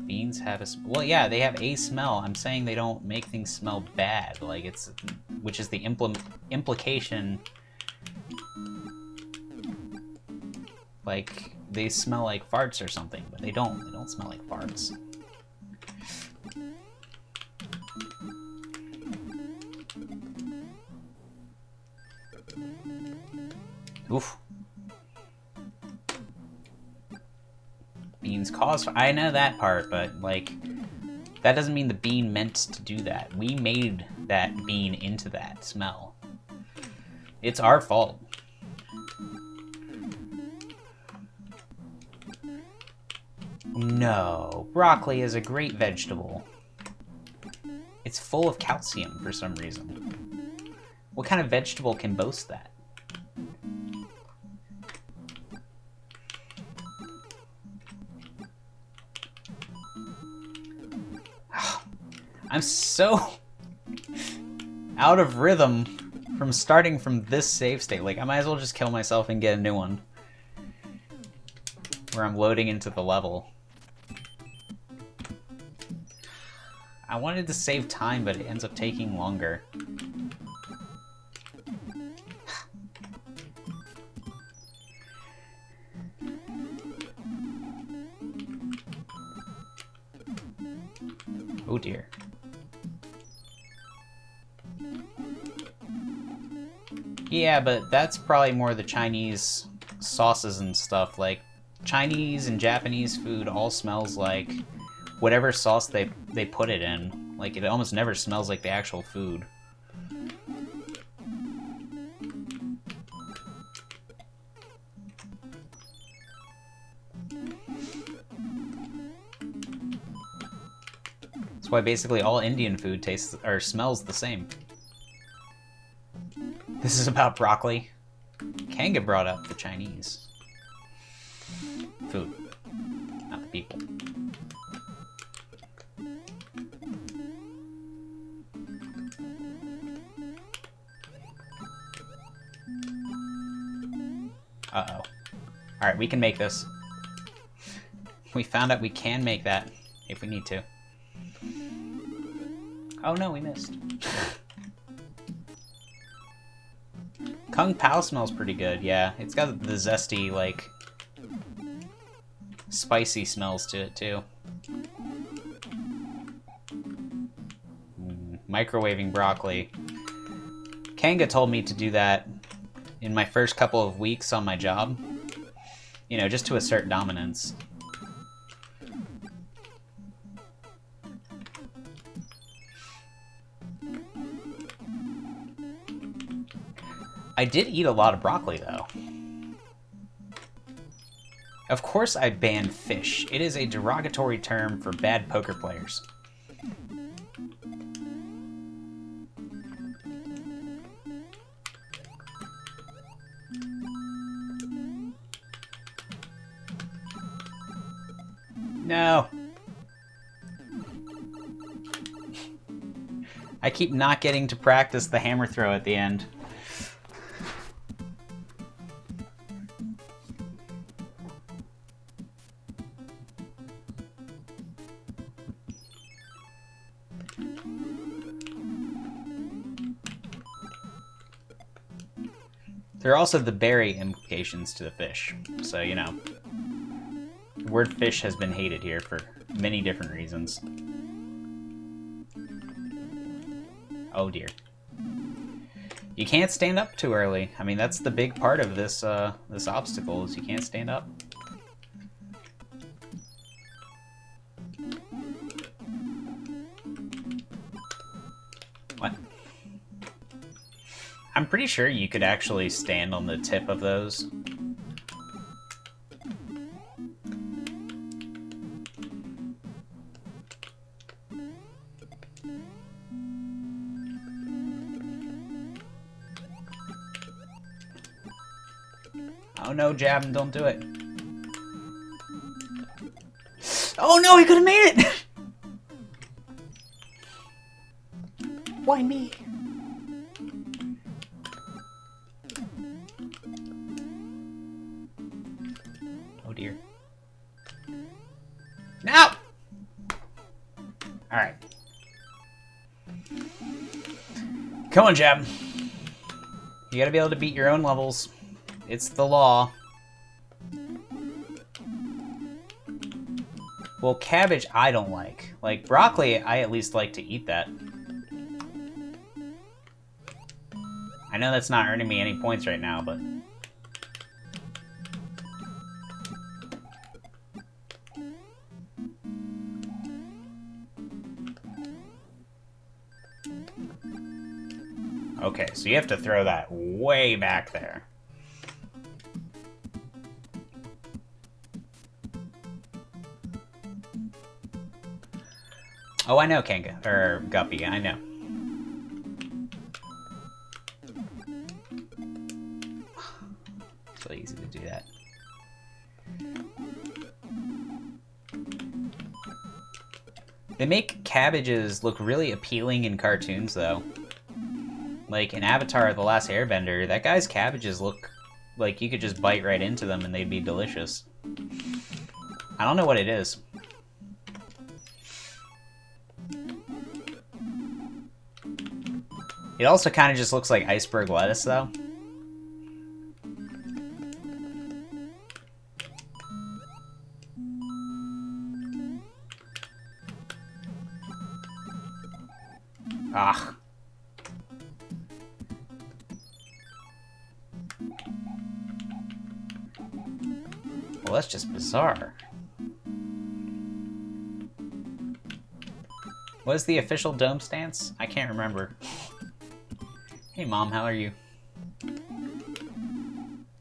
Beans have a... Well, yeah, they have a smell. I'm saying they don't make things smell bad. Like, it's... Which is the implication... Like, they smell like farts or something, but they don't. They don't smell like farts. Oof. Beans cause... I know that part, but, like, that doesn't mean the bean meant to do that. We made that bean into that smell. It's our fault. No, broccoli is a great vegetable. It's full of calcium for some reason. What kind of vegetable can boast that? I'm so out of rhythm from starting from this save state. Like, I might as well just kill myself and get a new one. Where I'm loading into the level. I wanted to save time, but it ends up taking longer. Oh dear. Yeah, but that's probably more the Chinese sauces and stuff. Like, Chinese and Japanese food all smells like whatever sauce they put it in. Like, it almost never smells like the actual food. That's why basically all Indian food tastes or smells the same. This is about broccoli. Kanga brought up the Chinese food, not the people. Uh-oh. Alright, we can make this. We found out we can make that if we need to. Oh no, we missed. Kung Pao smells pretty good, yeah. It's got the zesty, like, spicy smells to it, too. Microwaving broccoli. Kanga told me to do that in my first couple of weeks on my job. You know, just to assert dominance. I did eat a lot of broccoli, though. Of course I banned fish. It is a derogatory term for bad poker players. No. I keep not getting to practice the hammer throw at the end. There are also the berry implications to the fish. So, you know, the word fish has been hated here for many different reasons. Oh dear. You can't stand up too early. I mean, that's the big part of this this obstacle, is you can't stand up. What? I'm pretty sure you could actually stand on the tip of those. Oh no, Jabin, don't do it. Oh no, he could have made it! Why me? Oh dear. No! Alright. Come on, Jab. You gotta be able to beat your own levels. It's the law. Well, cabbage I don't like. Like, broccoli, I at least like to eat that. I know that's not earning me any points right now, but... Okay, so you have to throw that way back there. Oh, I know, Kanga. Or Guppy, I know. So easy to do that. They make cabbages look really appealing in cartoons, though. Like, in Avatar: The Last Airbender, that guy's cabbages look like you could just bite right into them and they'd be delicious. I don't know what it is. It also kind of just looks like iceberg lettuce, though. Ah. Well, that's just bizarre. What is the official dome stance? I can't remember. Hey Mom, how are you?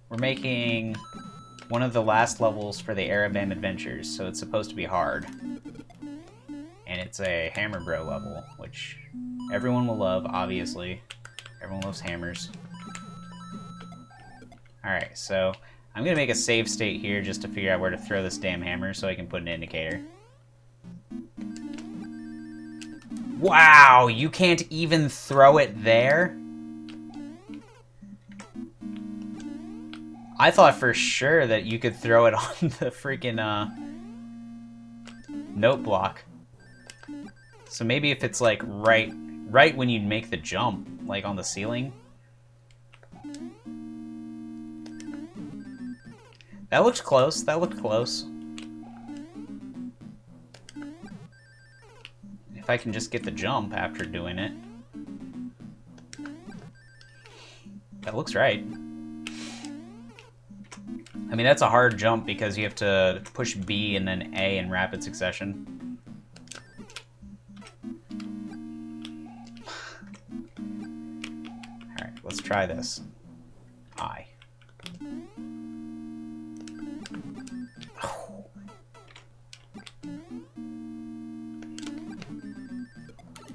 We're making one of the last levels for the Arabam Adventures, so it's supposed to be hard. And it's a Hammer Bro level, which everyone will love, obviously. Everyone loves hammers. Alright, so I'm gonna make a save state here just to figure out where to throw this damn hammer so I can put an indicator. Wow, you can't even throw it there? I thought for sure that you could throw it on the freaking note block. So maybe if it's like right when you make the jump, like on the ceiling. That looked close. That looked close. If I can just get the jump after doing it. That looks right. I mean, that's a hard jump because you have to push B and then A in rapid succession. Alright, let's try this. I.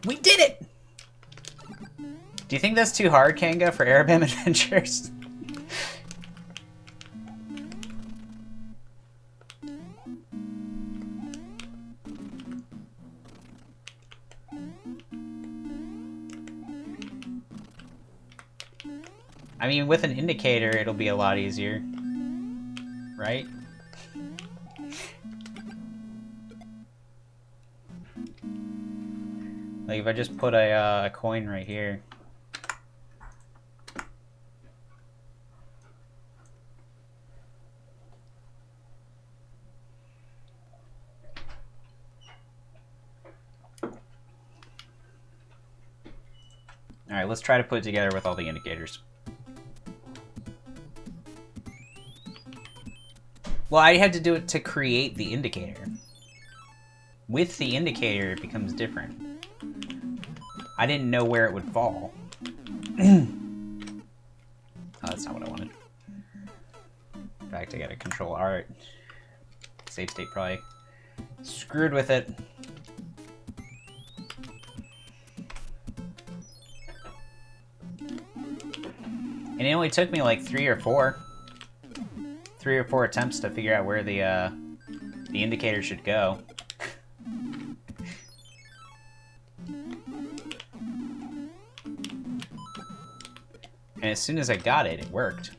We did it! Do you think that's too hard, Kanga, for Arabam Adventures? I mean, with an indicator, it'll be a lot easier. Right? Like, if I just put a coin right here. Alright, let's try to put it together with all the indicators. Well, I had to do it to create the indicator. With the indicator, it becomes different. I didn't know where it would fall. Oh, that's not what I wanted. In fact, I gotta control art. Save state probably screwed with it. And it only took me like 3 or 4 attempts to figure out where the indicator should go. And as soon as I got it, it worked.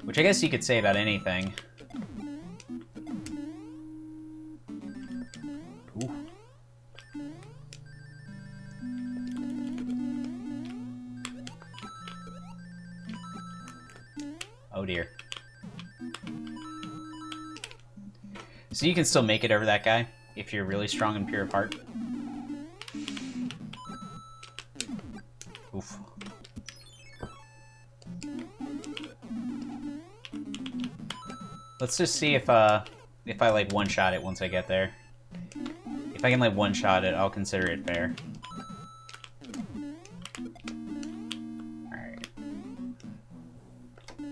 Which I guess you could say about anything. Ooh. Oh dear. So you can still make it over that guy if you're really strong and pure of heart. Oof. Let's just see if I like one-shot it once I get there. If I can like one-shot it, I'll consider it fair. Alright.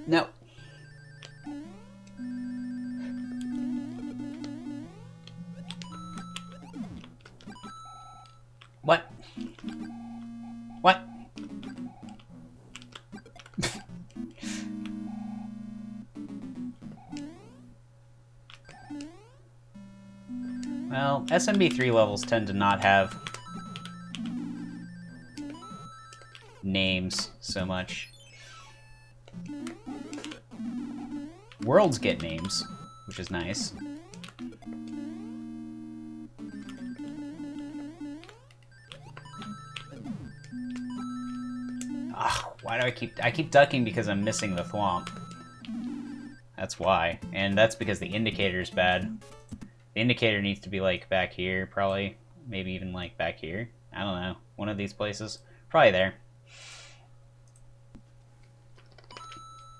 No. What? What? Well, SMB3 levels tend to not have names so much. Worlds get names, which is nice. Ugh, why do I keep ducking because I'm missing the thwomp. That's why. And that's because the indicator's bad. The indicator needs to be like back here, probably. Maybe even like back here. I don't know. One of these places. Probably there.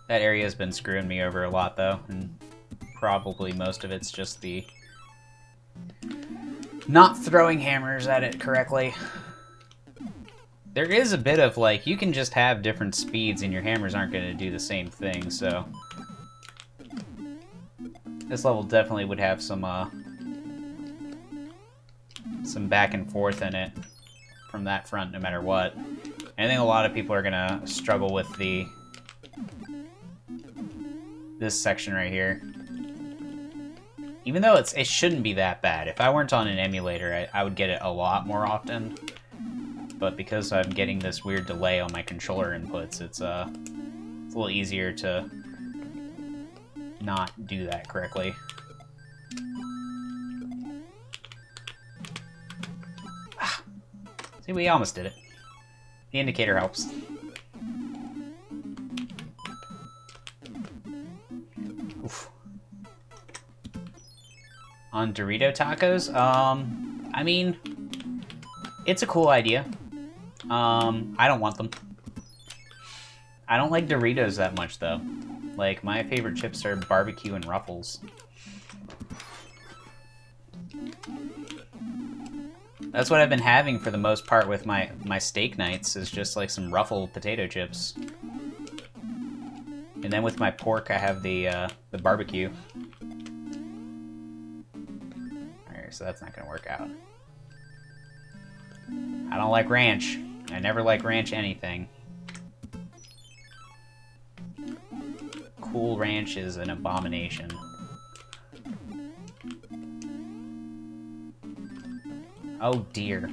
That area has been screwing me over a lot though, and probably most of it's just the not throwing hammers at it correctly. There is a bit of like, you can just have different speeds and your hammers aren't going to do the same thing, so this level definitely would have some back and forth in it from that front no matter what. And I think a lot of people are going to struggle with this section right here. Even though it shouldn't be that bad. If I weren't on an emulator, I would get it a lot more often. But because I'm getting this weird delay on my controller inputs, it's a little easier to not do that correctly. Ah. See, we almost did it. The indicator helps. Oof. On Dorito tacos? I mean, it's a cool idea. I don't want them. I don't like Doritos that much, though. Like, my favorite chips are barbecue and Ruffles. That's what I've been having for the most part with my steak nights, is just like some Ruffle potato chips. And then with my pork, I have the barbecue. Alright, so that's not gonna work out. I don't like ranch. I never like ranch anything. Cool Ranch is an abomination. Oh dear.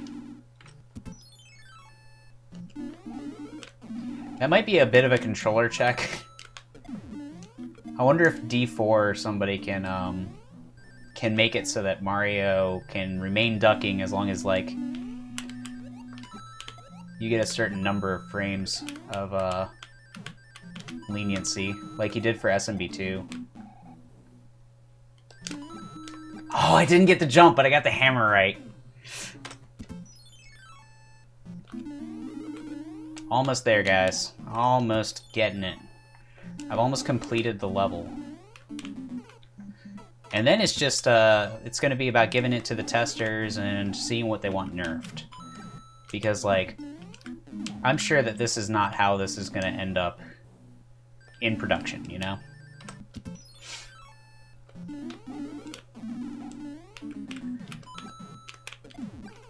That might be a bit of a controller check. I wonder if D4 or somebody can make it so that Mario can remain ducking as long as, like, you get a certain number of frames of leniency, like you did for SMB2. Oh, I didn't get the jump, but I got the hammer right. Almost there, guys. Almost getting it. I've almost completed the level. And then it's just, it's going to be about giving it to the testers and seeing what they want nerfed. Because, like, I'm sure that this is not how this is going to end up in production, you know?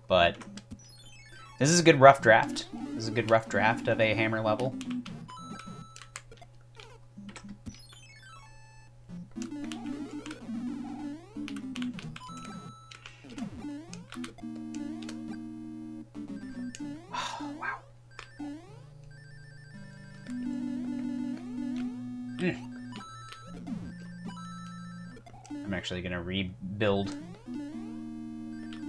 But this is a good rough draft. This is a good rough draft of a hammer level. Wow. I'm actually gonna rebuild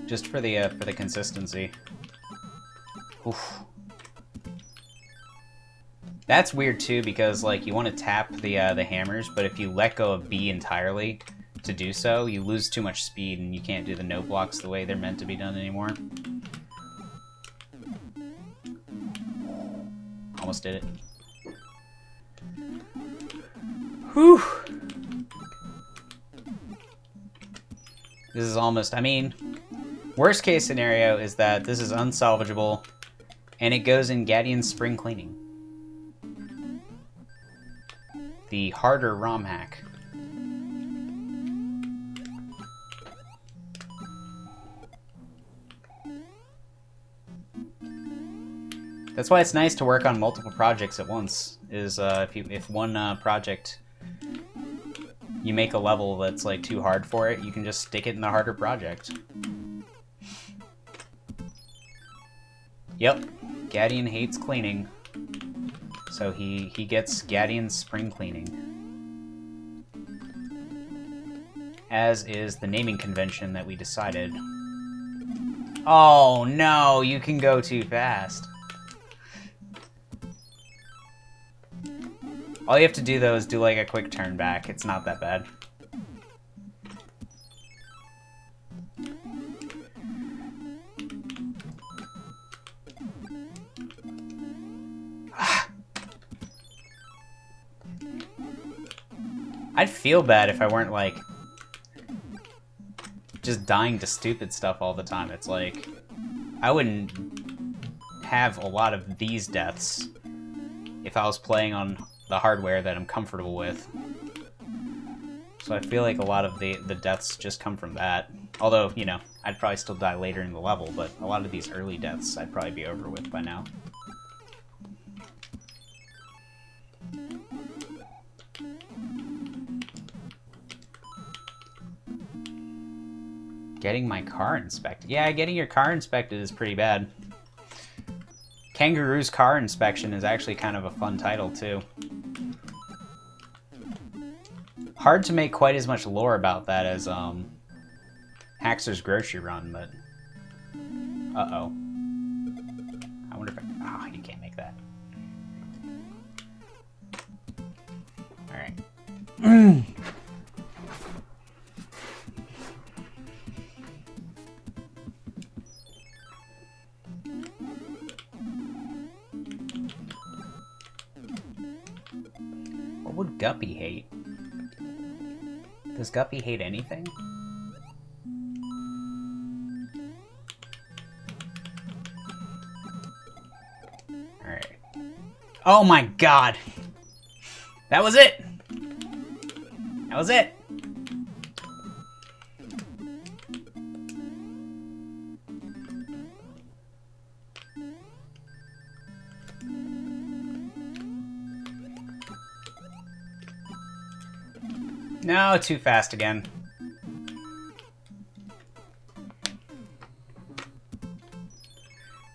just for the consistency. Oof. That's weird too, because like you want to tap the hammers, but if you let go of B entirely to do so, you lose too much speed and you can't do the no blocks the way they're meant to be done anymore. Almost did it. Whew. This is almost, I mean, worst case scenario is that this is unsalvageable and it goes in Gadian's spring cleaning. The harder ROM hack. That's why it's nice to work on multiple projects at once. Is if one project you make a level that's like too hard for it, you can just stick it in the harder project. Yep, Gadian hates cleaning, so he gets Gadian's spring cleaning. As is the naming convention that we decided. Oh no, you can go too fast. All you have to do, though, is do, like, a quick turn back. It's not that bad. I'd feel bad if I weren't, like, just dying to stupid stuff all the time. It's like, I wouldn't have a lot of these deaths if I was playing on the hardware that I'm comfortable with. So I feel like a lot of the deaths just come from that. Although, you know, I'd probably still die later in the level, but a lot of these early deaths I'd probably be over with by now. Getting my car inspected. Yeah, getting your car inspected is pretty bad. Kangaroo's Car Inspection is actually kind of a fun title, too. Hard to make quite as much lore about that as Haxor's Grocery Run, but... Uh-oh. I wonder if I... Oh, you can't make that. Alright. What would Guppy hate? Does Guppy hate anything? Alright. Oh my god! That was it! That was it! No, too fast again.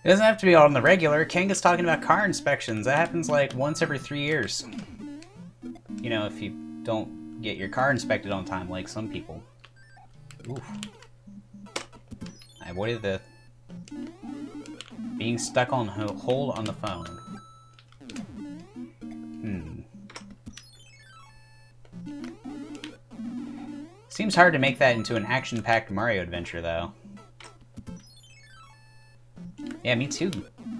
It doesn't have to be on the regular. Kanga's talking about car inspections. That happens like once every 3 years. You know, if you don't get your car inspected on time, like some people. Oof. I avoided the being stuck on hold on the phone. Seems hard to make that into an action-packed Mario adventure, though. Yeah, me too.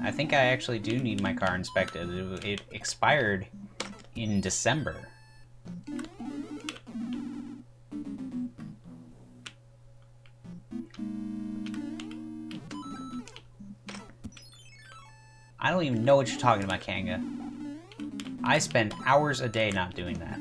I think I actually do need my car inspected. It expired in December. I don't even know what you're talking about, Kanga. I spend hours a day not doing that.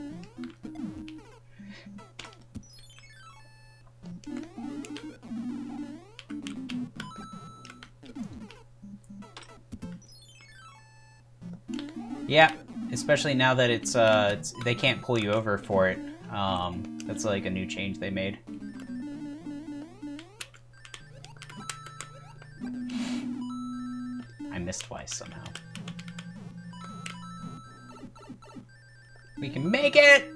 Yeah, especially now that it's they can't pull you over for it. That's like a new change they made. I missed twice somehow. We can make it!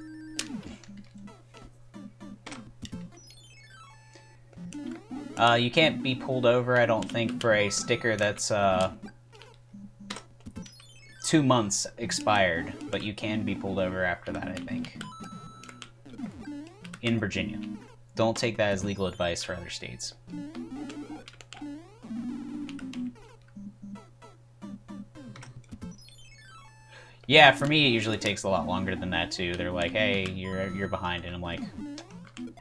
You can't be pulled over, I don't think, for a sticker that's 2 months expired, but you can be pulled over after that, I think. In Virginia. Don't take that as legal advice for other states. Yeah, for me it usually takes a lot longer than that too. They're like, hey, you're behind, and I'm like,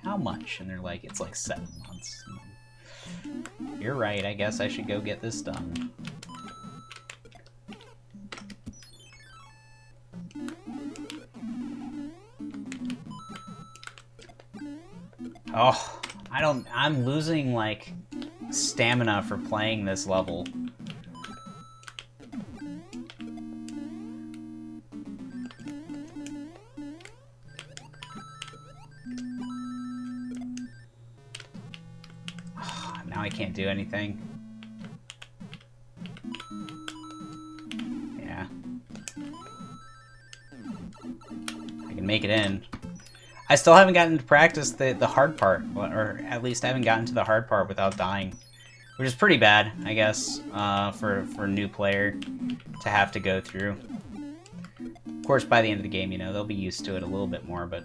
how much? And they're like, it's like 7 months. You're right, I guess I should go get this done. Oh, I'm losing, like, stamina for playing this level. Oh, now I can't do anything. Yeah. I can make it in. I still haven't gotten to practice the hard part, or at least I haven't gotten to the hard part without dying, which is pretty bad, I guess, for a new player to have to go through. Of course, by the end of the game, you know, they'll be used to it a little bit more, but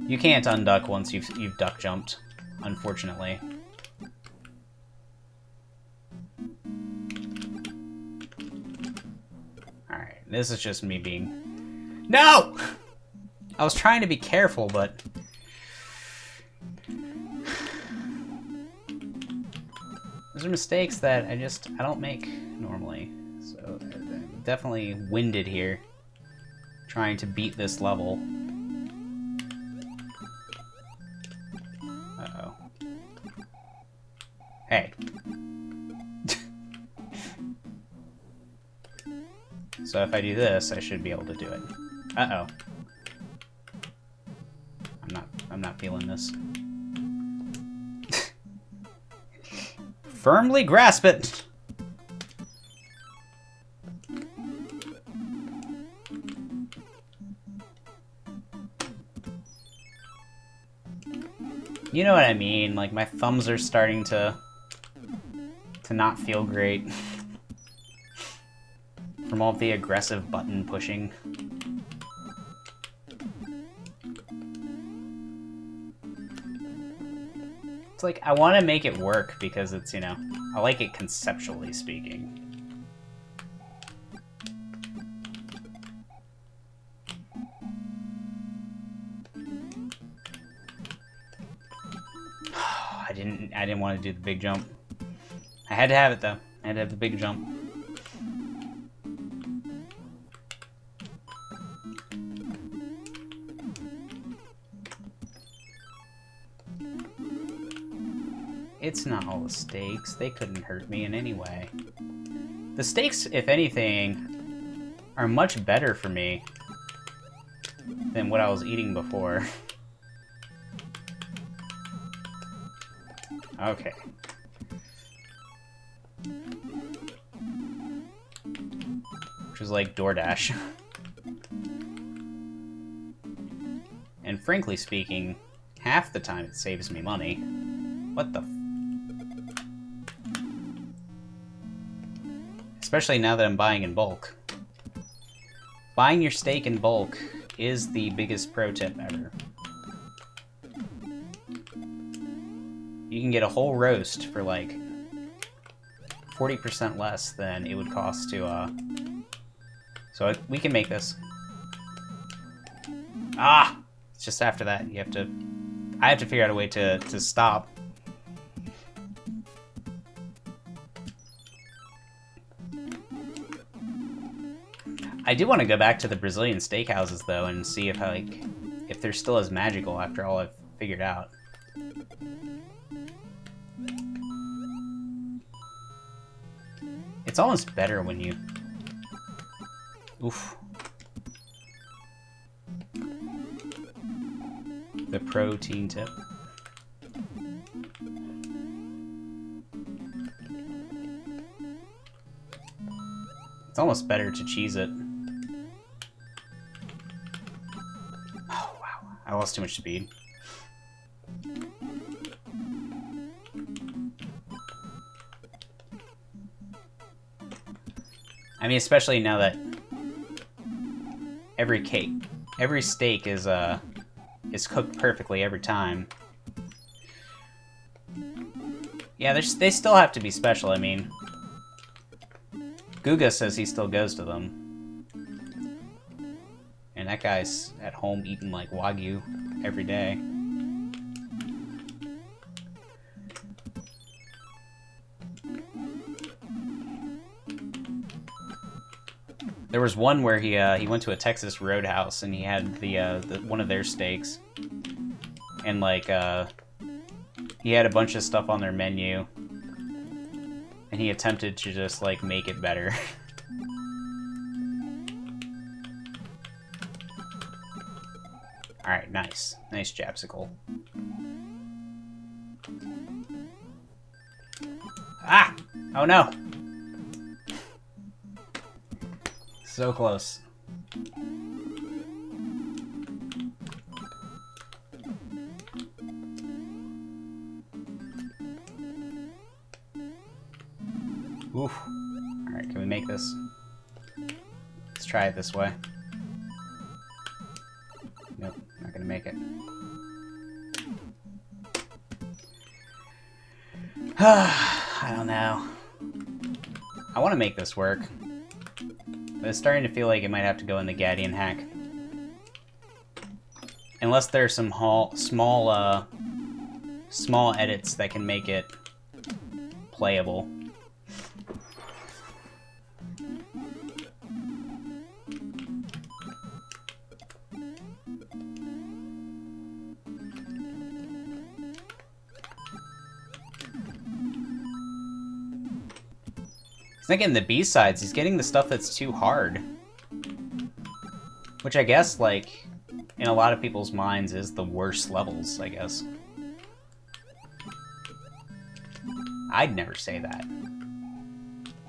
you can't unduck once you've duck jumped, unfortunately. All right, this is just me being. No! I was trying to be careful, but... Those are mistakes that I don't make normally. So, I'm definitely winded here. Trying to beat this level. Uh-oh. Hey. So if I do this, I should be able to do it. Uh-oh. I'm not feeling this. Firmly grasp it! You know what I mean, like my thumbs are starting to not feel great. From all the aggressive button pushing. It's like, I want to make it work because it's, you know, I like it conceptually speaking. I didn't want to do the big jump. I had to have it though. I had to have the big jump. It's not all the stakes. They couldn't hurt me in any way. The stakes, if anything, are much better for me than what I was eating before. Okay. Which was like DoorDash. And frankly speaking, half the time it saves me money. What the f... Especially now that I'm buying in bulk. Buying your steak in bulk is the biggest pro tip ever. You can get a whole roast for like 40% less than it would cost to, So we can make this. Ah! It's just after that. You have to... I have to figure out a way to stop. I do want to go back to the Brazilian steakhouses, though, and see if, like, if they're still as magical after all I've figured out. It's almost better when you... Oof. The protein tip. It's almost better to cheese it. Oh, wow. I lost too much speed. I mean, especially now that every steak is cooked perfectly every time. Yeah, they still have to be special. I mean, Guga says he still goes to them, and that guy's at home eating like Wagyu every day. There was one where he went to a Texas Roadhouse and he had the one of their steaks, and like he had a bunch of stuff on their menu, and he attempted to just like make it better. All right, nice Japsicle. Ah! Oh no! So close. Oof. Alright, can we make this? Let's try it this way. Nope, not gonna make it. I don't know. I want to make this work. But it's starting to feel like it might have to go in the Gadian hack. Unless there's some small edits that can make it playable. He's not getting the B-sides, he's getting the stuff that's too hard. Which I guess, like, in a lot of people's minds is the worst levels, I guess. I'd never say that.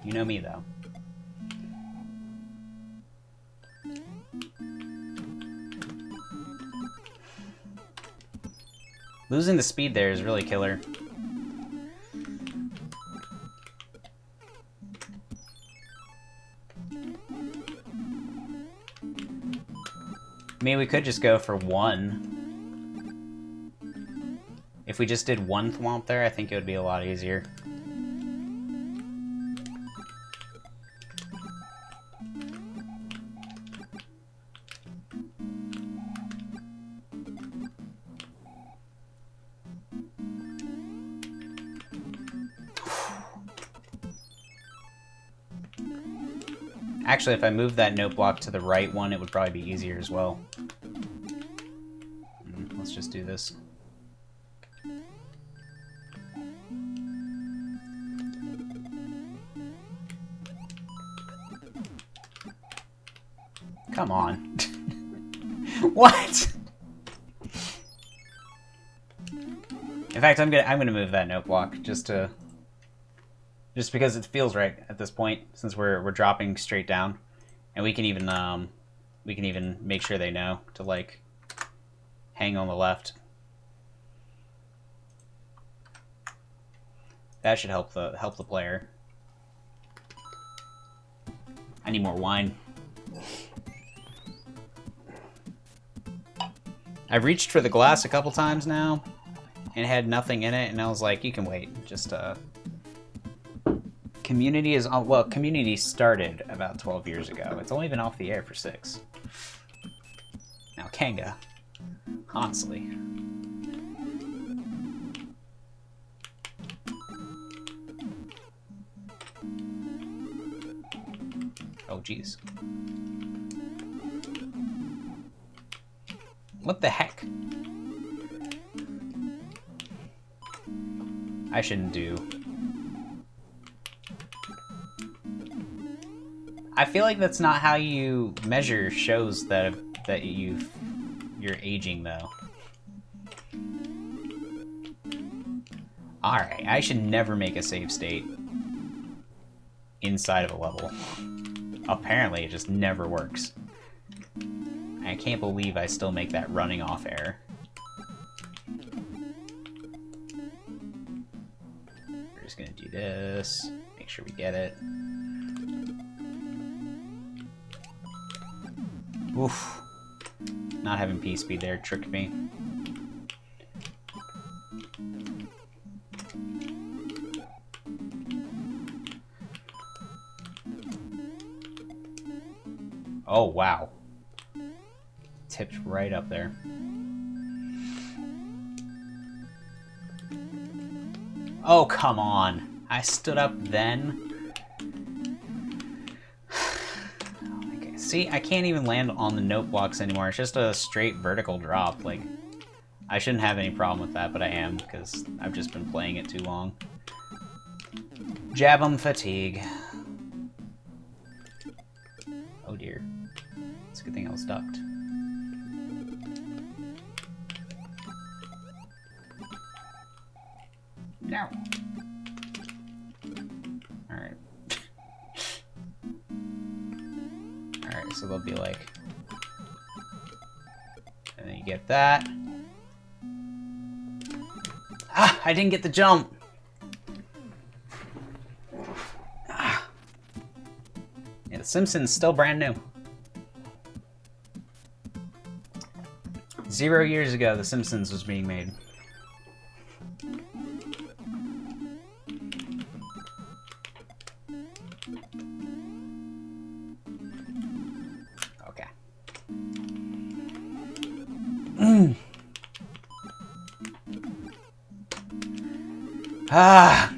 You know me, though. Losing the speed there is really killer. I mean, we could just go for one. If we just did one thwomp there, I think it would be a lot easier. Actually, if I move that note block to the right one, it would probably be easier as well. Let's just do this. Come on. What? In fact, I'm gonna move that note block just because it feels right at this point, since we're dropping straight down, and we can even make sure they know to like hang on the left. That should help the player. I need more wine. I've reached for the glass a couple times now and had nothing in it, and I was like, you can wait. Just Community is on. Well, Community started about 12 years ago. It's only been off the air for 6. Now Kanga, honestly. Oh jeez. What the heck? I shouldn't do. I feel like that's not how you measure shows that you're aging though. Alright, I should never make a save state inside of a level. Apparently it just never works. I can't believe I still make that running off error. We're just gonna do this, make sure we get it. Oof. Not having P-speed there tricked me. Oh, wow. Tipped right up there. Oh, come on. I stood up then. Okay. See, I can't even land on the note blocks anymore. It's just a straight vertical drop. Like, I shouldn't have any problem with that, but I am, because I've just been playing it too long. Jab 'em fatigue. Oh dear. It's a good thing I was ducked. No. Alright. Alright, so they'll be like... And then you get that. Ah! I didn't get the jump! Ah. Yeah, The Simpsons still brand new. 0 years ago, The Simpsons was being made. Okay. Ah!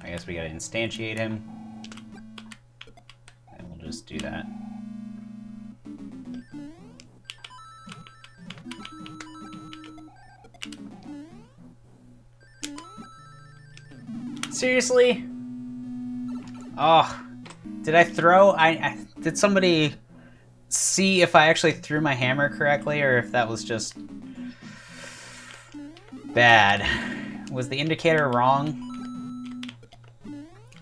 I guess we gotta instantiate him. And we'll just do that. Seriously? Oh, did I throw? Did somebody see if I actually threw my hammer correctly, or if that was just bad? Was the indicator wrong?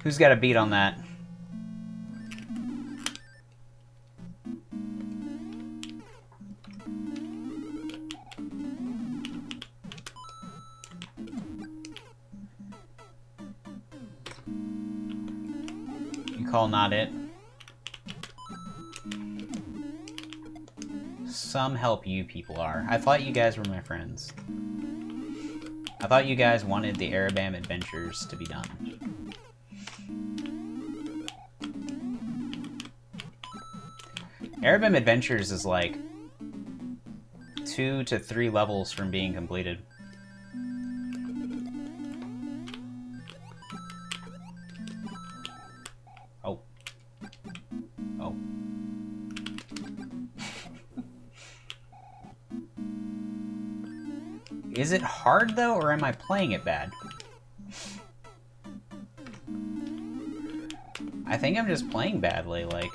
Who's got a beat on that? You call not it. Some help you people are. I thought you guys were my friends. I thought you guys wanted the Arabam Adventures to be done. Arabam Adventures is like 2 to 3 levels from being completed. Oh. Oh. Is it hard though, or am I playing it bad? I think I'm just playing badly, like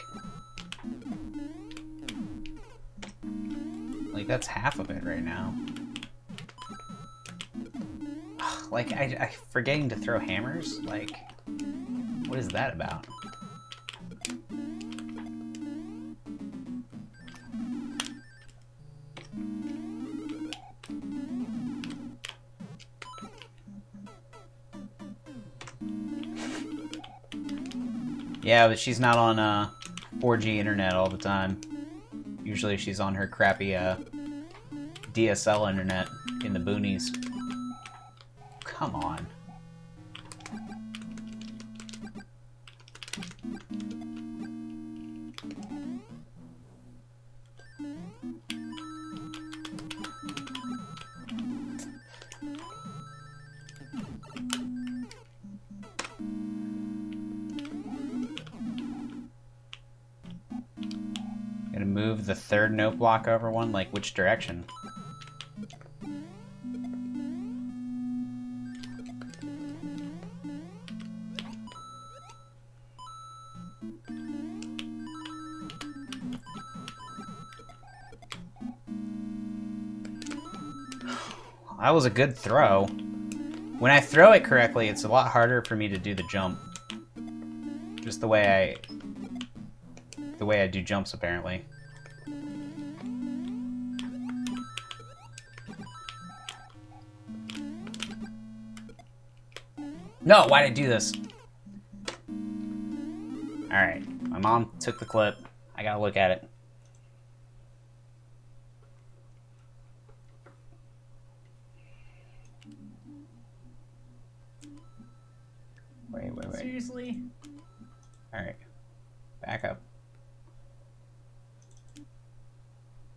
that's half of it right now. Like, I forgetting to throw hammers? Like, what is that about? Yeah, but she's not on 4G internet all the time. Usually she's on her crappy DSL internet in the boonies. Come on. Gonna move the third note block over one? Like, which direction? That was a good throw. When I throw it correctly, it's a lot harder for me to do the jump. Just the way I do jumps, apparently. No, why did I do this? Alright, my mom took the clip. I gotta look at it. Wait. Seriously? Alright. Back up.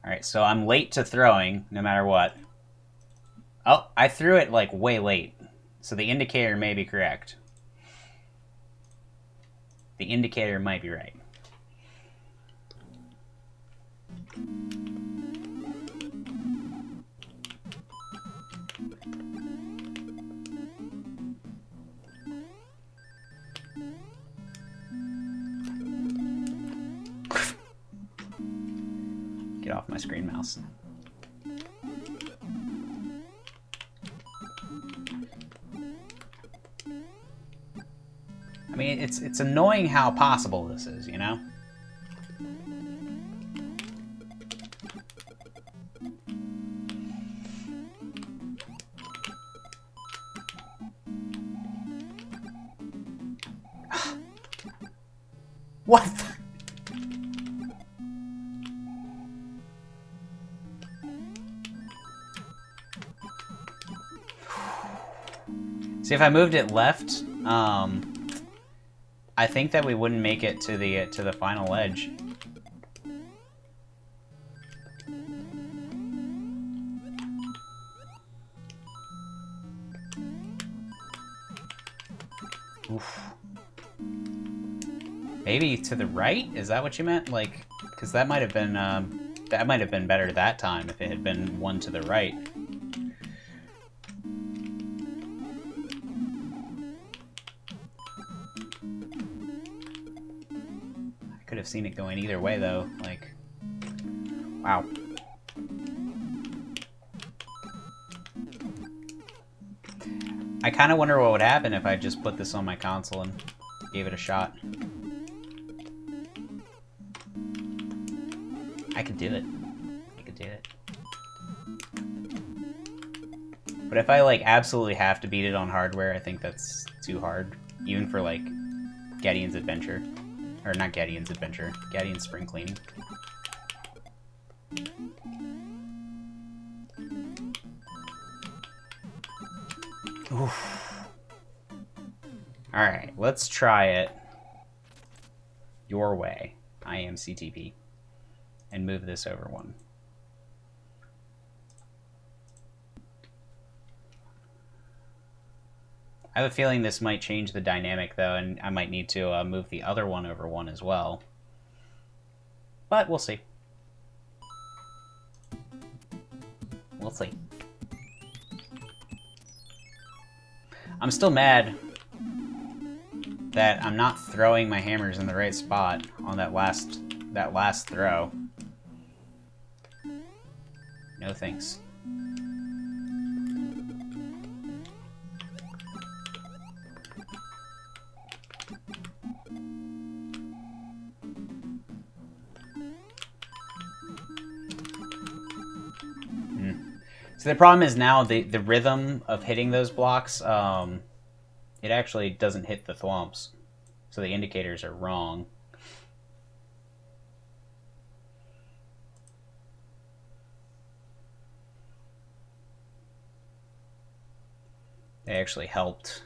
Alright, so I'm late to throwing, no matter what. Oh, I threw it, like, way late. So the indicator may be correct. The indicator might be right. Get off my screen, mouse. I mean, it's annoying how possible this is, you know? What the? See, if I moved it left, I think that we wouldn't make it to the final edge. Oof. Maybe to the right? Is that what you meant? Like, because that might have been better that time if it had been one to the right. I could have seen it going either way though. Like, wow. I kind of wonder what would happen if I just put this on my console and gave it a shot. I could do it. I could do it. But if I, like, absolutely have to beat it on hardware, I think that's too hard. Even for, like, Gideon's Adventure. Or not Gideon's Adventure. Gideon's Spring Cleaning. Oof. Alright, let's try it your way. I am CTP. And move this over one. I have a feeling this might change the dynamic though, and I might need to move the other one over one as well. But we'll see. We'll see. I'm still mad that I'm not throwing my hammers in the right spot on that last throw. No thanks. So the problem is now the rhythm of hitting those blocks, it actually doesn't hit the thwomps. So the indicators are wrong. They actually helped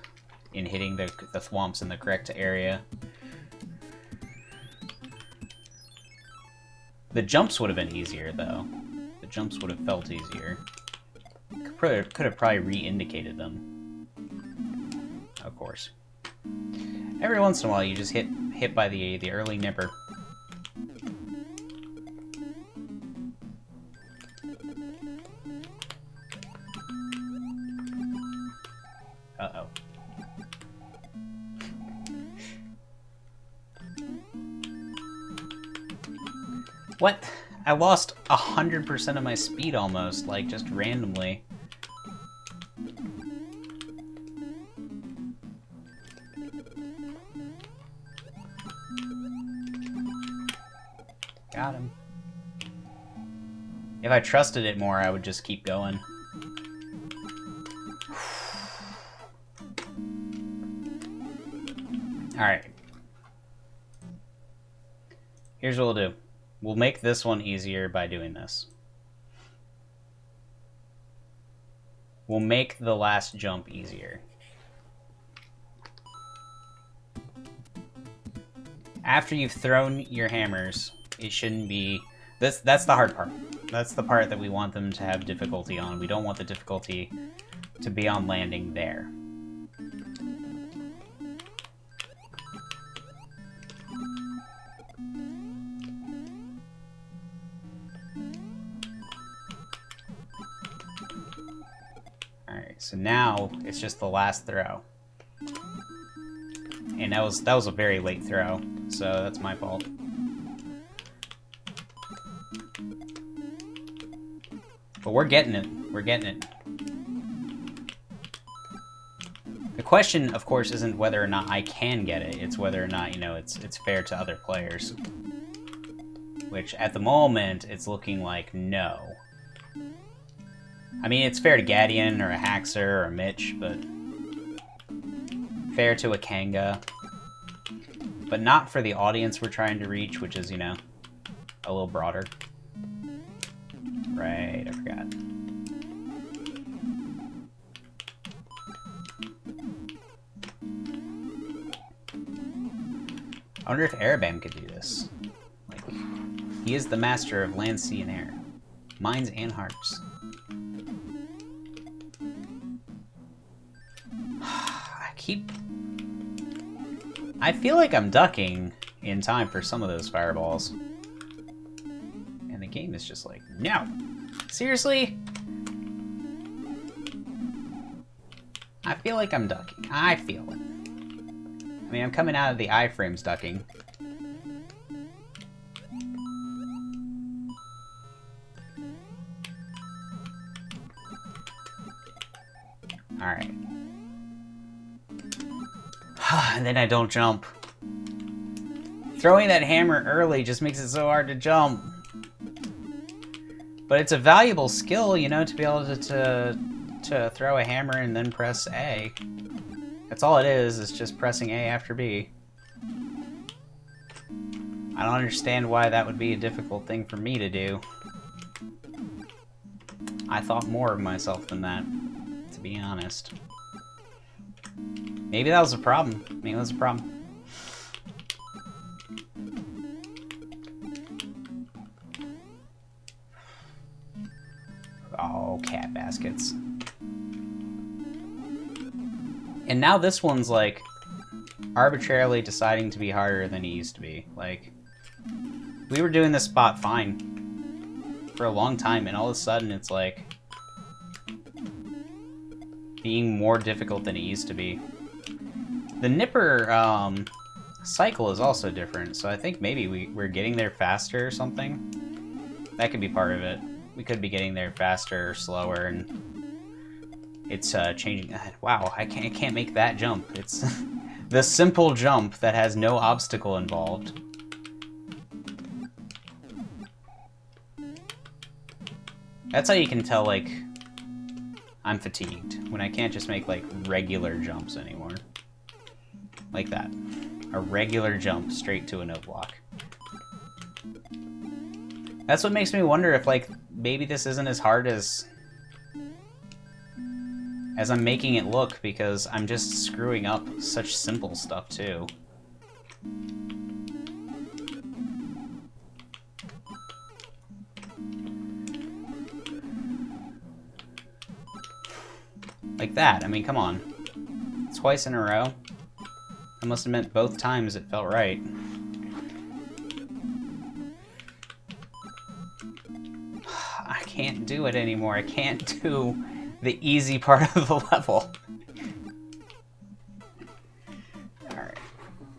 in hitting the thwomps in the correct area. The jumps would have been easier, though. The jumps would have felt easier. Could have probably re-indicated them. Of course. Every once in a while, you just hit by the early nipper. Uh-oh. What? I lost 100% of my speed almost, like, just randomly. Got him. If I trusted it more, I would just keep going. Alright. Here's what we'll do. We'll make this one easier by doing this. We'll make the last jump easier. After you've thrown your hammers, it shouldn't be... That's the hard part. That's the part that we want them to have difficulty on. We don't want the difficulty to be on landing there. Alright, so now it's just the last throw. And that was a very late throw, so that's my fault. But we're getting it. We're getting it. The question, of course, isn't whether or not I can get it. It's whether or not, you know, it's fair to other players. Which, at the moment, it's looking like no. I mean, it's fair to Gadian or a Haxer or a Mitch, but... fair to a Kanga. But not for the audience we're trying to reach, which is, you know, a little broader. Right, I forgot. I wonder if Arabam could do this. Like, he is the master of land, sea, and air. Minds and hearts. I feel like I'm ducking in time for some of those fireballs. And the game is just like, no! Seriously? I feel like I'm ducking. I feel it. I mean, I'm coming out of the iframes ducking. Alright. And then I don't jump. Throwing that hammer early just makes it so hard to jump. But it's a valuable skill, you know, to be able to throw a hammer and then press A. That's all it is just pressing A after B. I don't understand why that would be a difficult thing for me to do. I thought more of myself than that, to be honest. Maybe that was a problem. Maybe that was a problem. Oh, cat baskets. And now this one's, like, arbitrarily deciding to be harder than he used to be. Like, we were doing this spot fine for a long time, and all of a sudden it's, like, being more difficult than it used to be. The Nipper cycle is also different, so I think maybe we're getting there faster or something. That could be part of it. We could be getting there faster or slower, and it's changing. Wow, I can't make that jump. It's the simple jump that has no obstacle involved. That's how you can tell, like, I'm fatigued, when I can't just make, like, regular jumps anymore. Like that. A regular jump straight to a no block. That's what makes me wonder if, like, maybe this isn't as hard as I'm making it look, because I'm just screwing up such simple stuff, too. Like that. I mean, come on. Twice in a row. I must have meant both times it felt right. I can't do it anymore. I can't do the easy part of the level. Alright.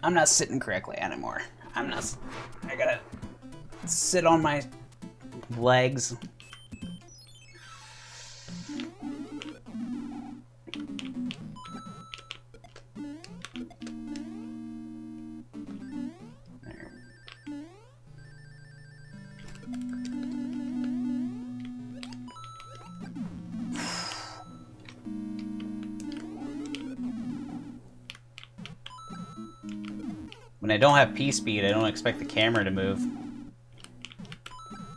I'm not sitting correctly anymore. I gotta sit on my legs. When I don't have P-speed, I don't expect the camera to move.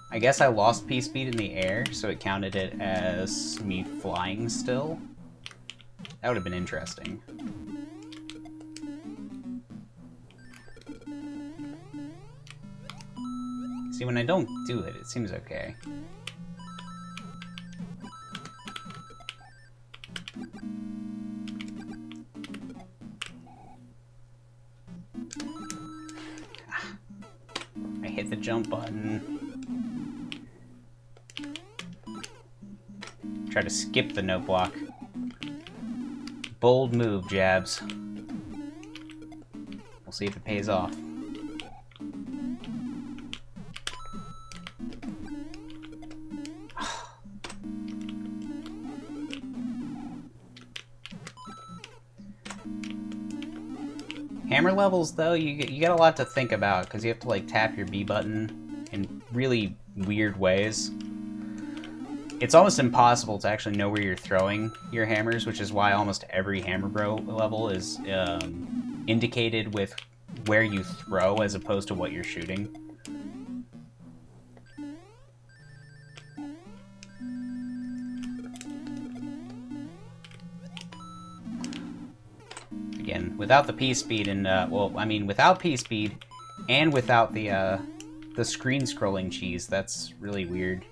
I guess I lost P-speed in the air, so it counted it as me flying still. That would have been interesting. See, when I don't do it, it seems okay. I hit the jump button. Try to skip the no block. Bold move, Jabs. We'll see if it pays off. Hammer levels, though, you got a lot to think about, because you have to, like, tap your B button in really weird ways. It's almost impossible to actually know where you're throwing your hammers, which is why almost every Hammer Bro level is indicated with where you throw as opposed to what you're shooting. Again, without the P-speed and, well, I mean, without P-speed and without the screen scrolling cheese, that's really weird.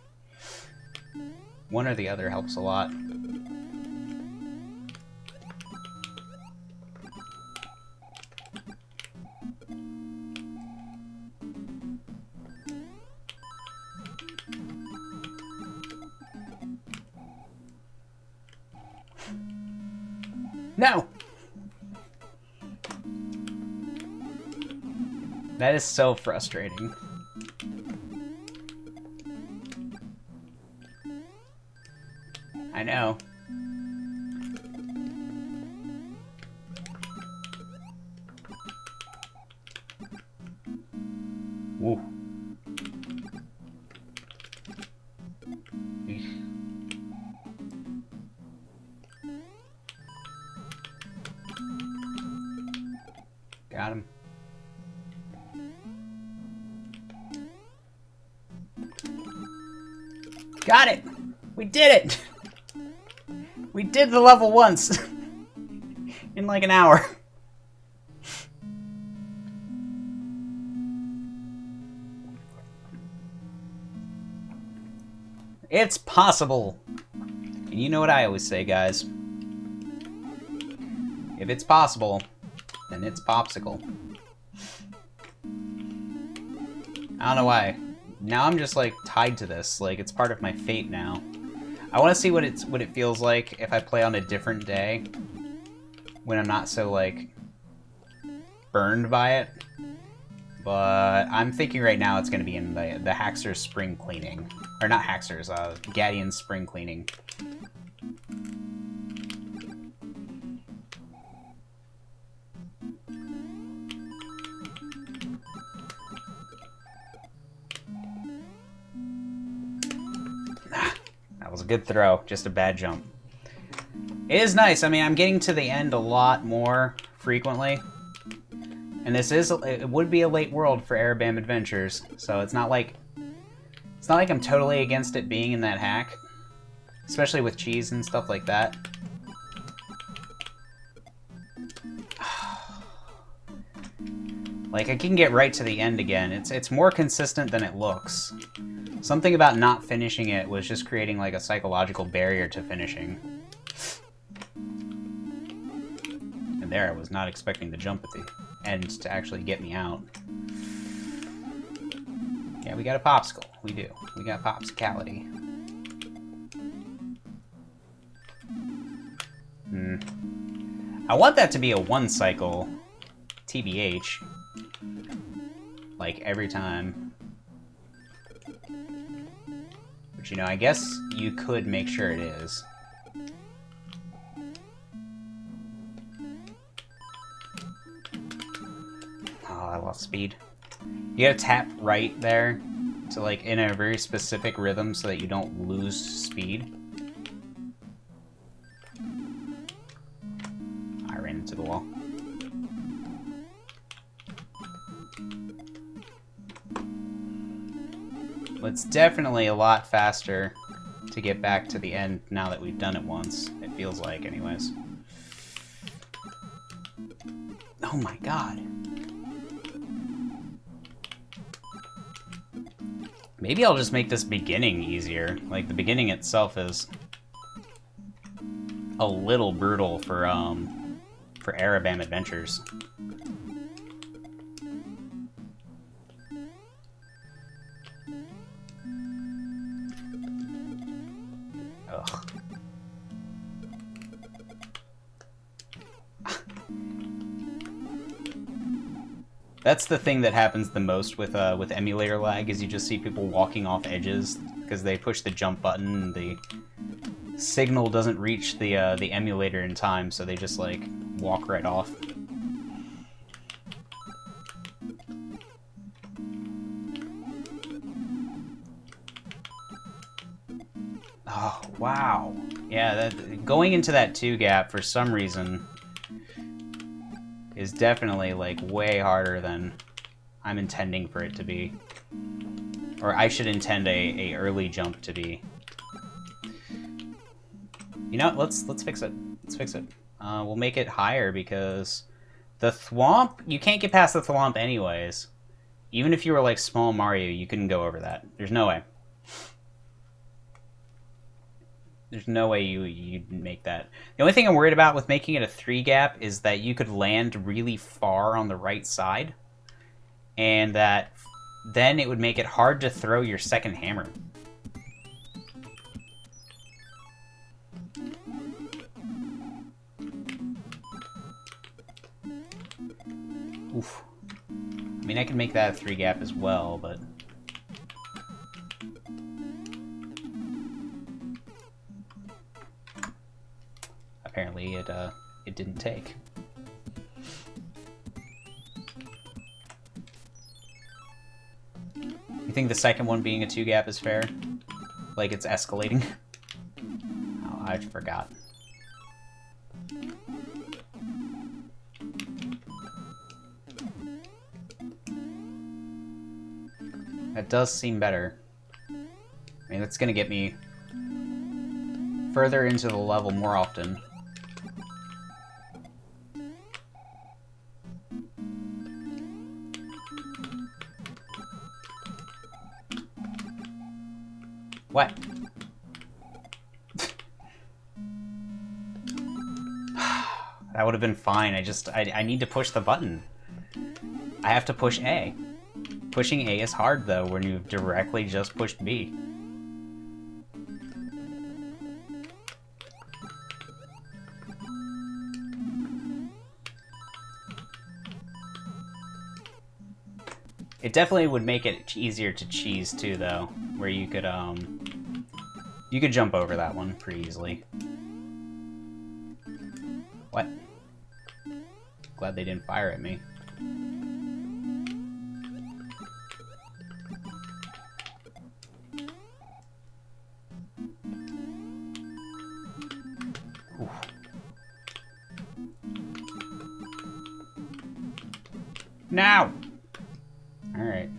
One or the other helps a lot. No! That is so frustrating. I know. Woo. Got him. Got it! We did it! We did the level once! In like an hour. It's possible! And you know what I always say, guys. If it's possible, then it's popsicle. I don't know why. Now I'm just, like, tied to this. Like, it's part of my fate now. I want to see what it feels like if I play on a different day. When I'm not so, like, burned by it. But I'm thinking right now it's going to be in the Haxor's spring cleaning. Or not Haxor's, Gadian's spring cleaning. That was a good throw, just a bad jump. It is nice. I mean, I'm getting to the end a lot more frequently. And it would be a late world for Arabam Adventures, so it's not like I'm totally against it being in that hack, especially with cheese and stuff like that. Like, I can get right to the end again. It's more consistent than it looks. Something about not finishing it was just creating like a psychological barrier to finishing. And there, I was not expecting the jump at the end to actually get me out. Yeah, we got a popsicle. We do. We got popsicality. I want that to be a one cycle TBH. Like every time. But you know, I guess you could make sure it is. Oh, I lost speed. You gotta tap right there to like in a very specific rhythm so that you don't lose speed. I ran into the wall. Well, it's definitely a lot faster to get back to the end now that we've done it once. It feels like, anyways. Oh my god. Maybe I'll just make this beginning easier. Like, the beginning itself is a little brutal for Arabam Adventures. Ugh. That's the thing that happens the most with emulator lag, is you just see people walking off edges because they push the jump button and the signal doesn't reach the emulator in time, so they just like walk right off. Oh wow, yeah, going into that 2 gap for some reason is definitely like way harder than I'm intending for it to be, or I should intend a early jump to be. You know, let's fix it. Let's fix it. We'll make it higher because the thwomp, you can't get past the thwomp anyways. Even if you were like small Mario, you couldn't go over that. There's no way. There's no way you'd make that. The only thing I'm worried about with making it a 3 gap is that you could land really far on the right side, and that then it would make it hard to throw your second hammer. Oof. I mean, I could make that a 3 gap as well, but apparently it didn't take. You think the second one being a 2 gap is fair? Like it's escalating? Oh, I forgot. That does seem better. I mean, that's gonna get me further into the level more often. What? That would have been fine. I need to push the button. I have to push A. Pushing A is hard, though, when you've directly just pushed B. It definitely would make it easier to cheese too, though, where you could jump over that one pretty easily. What? Glad they didn't fire at me. Oof. Now! Alright.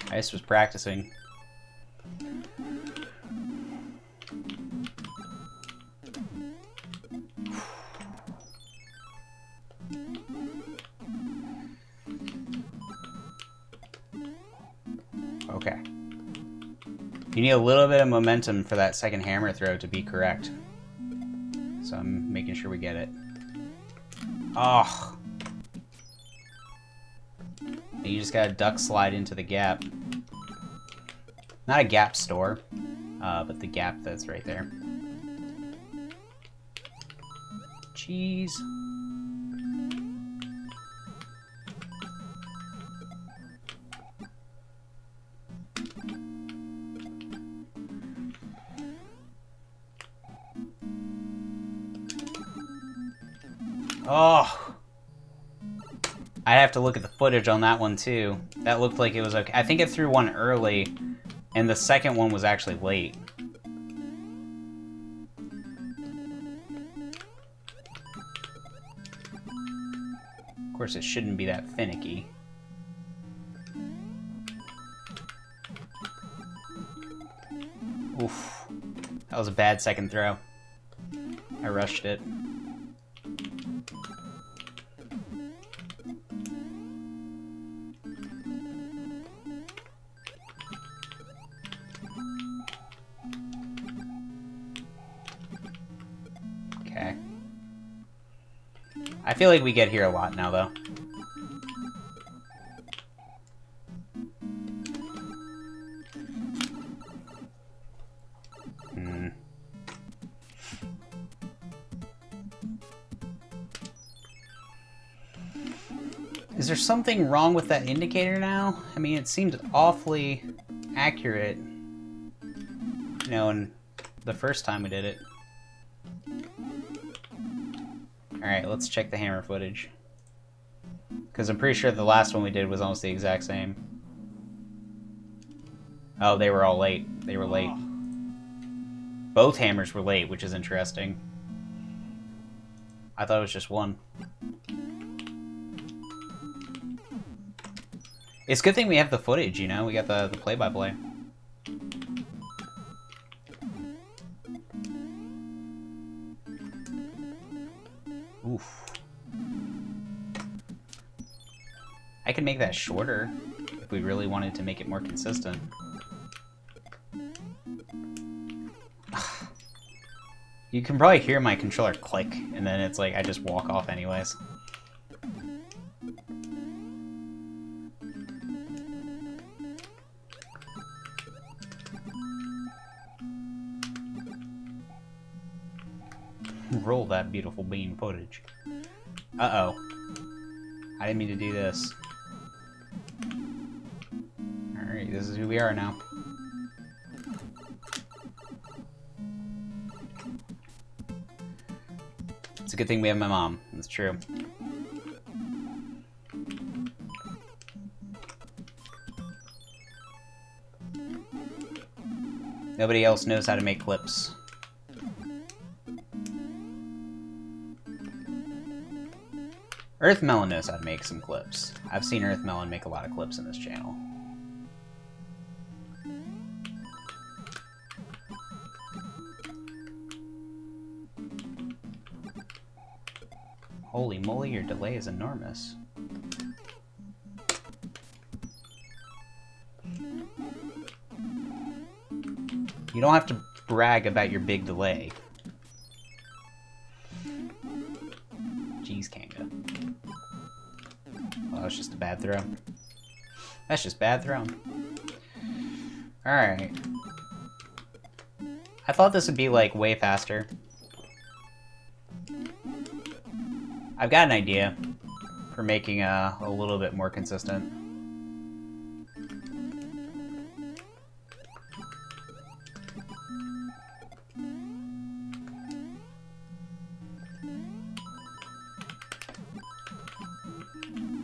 I just was practicing. Okay. You need a little bit of momentum for that second hammer throw to be correct. So I'm making sure we get it. Oh. You just gotta duck slide into the gap. Not a gap store, but the gap that's right there. Jeez. Oh. I have to look at the footage on that one too. That looked like it was okay. I think it threw one early, and the second one was actually late. Of course, it shouldn't be that finicky. Oof. That was a bad second throw. I rushed it. Okay. I feel like we get here a lot now, though. Is there something wrong with that indicator now? I mean, it seemed awfully accurate, you know, in the first time we did it. Alright, let's check the hammer footage. Because I'm pretty sure the last one we did was almost the exact same. Oh, they were all late. They were late. Both hammers were late, which is interesting. I thought it was just one. It's a good thing we have the footage, you know? We got the play-by-play. Oof. I could make that shorter if we really wanted to make it more consistent. You can probably hear my controller click, and then it's like I just walk off anyways. Roll that beautiful bean footage. Uh-oh. I didn't mean to do this. Alright, this is who we are now. It's a good thing we have my mom. That's true. Nobody else knows how to make clips. Earthmelon knows how to make some clips. I've seen Earthmelon make a lot of clips in this channel. Holy moly, your delay is enormous. You don't have to brag about your big delay. Jeez, Kanga. Well, that's just a bad throw. That's just bad thrown. Alright. I thought this would be, like, way faster. I've got an idea for making a little bit more consistent.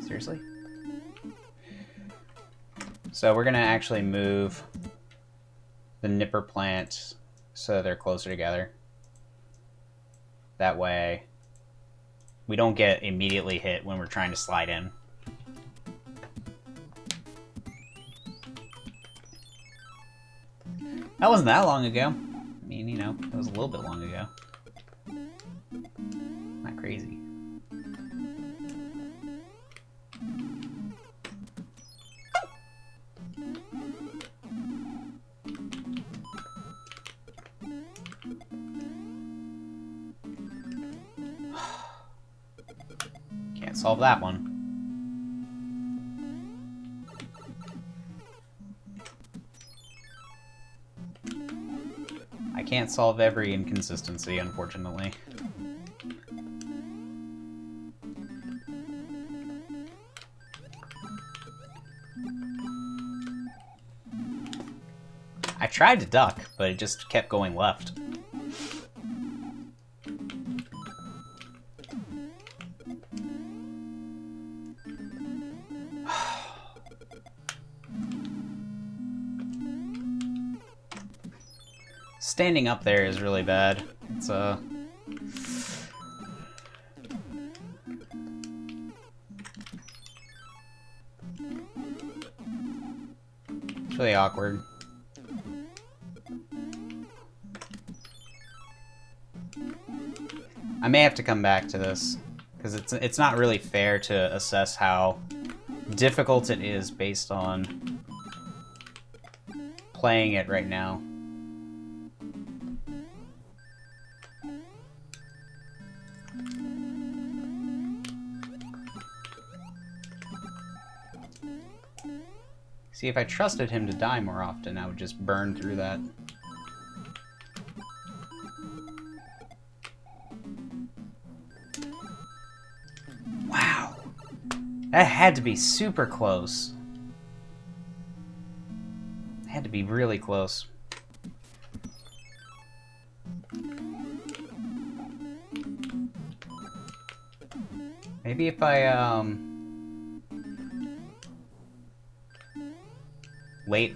Seriously? So we're gonna actually move the nipper plants so they're closer together. That way we don't get immediately hit when we're trying to slide in. That wasn't that long ago. I mean, you know, it was a little bit long ago. Not crazy. Can't solve that one. I can't solve every inconsistency, unfortunately. I tried to duck, but it just kept going left. Standing up there is really bad. It's really awkward. I may have to come back to this because it's not really fair to assess how difficult it is based on playing it right now. See, if I trusted him to die more often, I would just burn through that. Wow. That had to be super close. It had to be really close. Maybe if I, wait.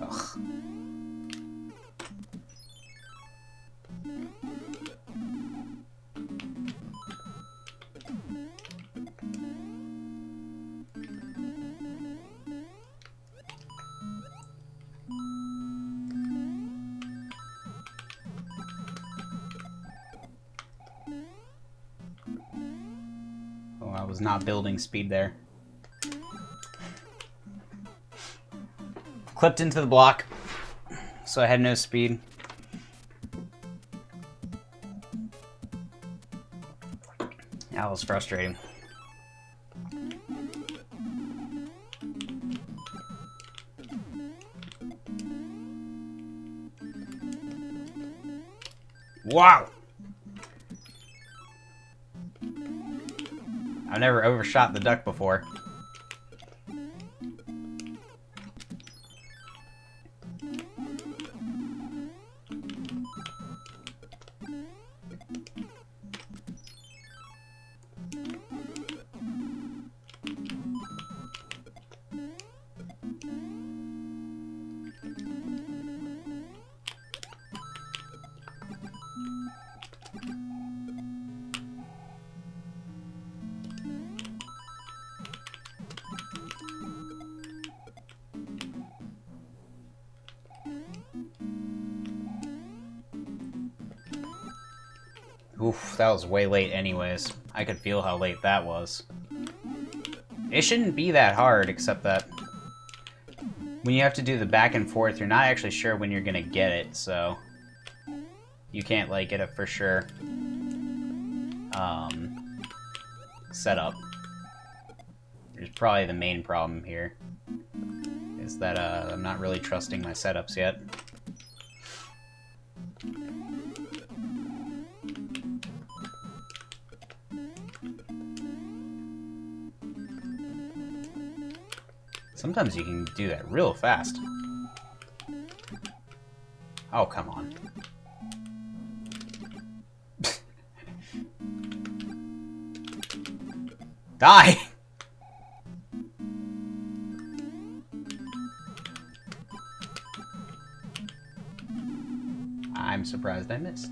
Ugh. Oh, I was not building speed there. Clipped into the block, so I had no speed. That was frustrating. Wow! I've never overshot the duck before. Oof, that was way late anyways. I could feel how late that was. It shouldn't be that hard, except that when you have to do the back and forth, you're not actually sure when you're gonna get it, so you can't, like, get a for sure setup. There's probably the main problem here, is that I'm not really trusting my setups yet. Sometimes you can do that real fast. Oh, come on. Die! I'm surprised I missed.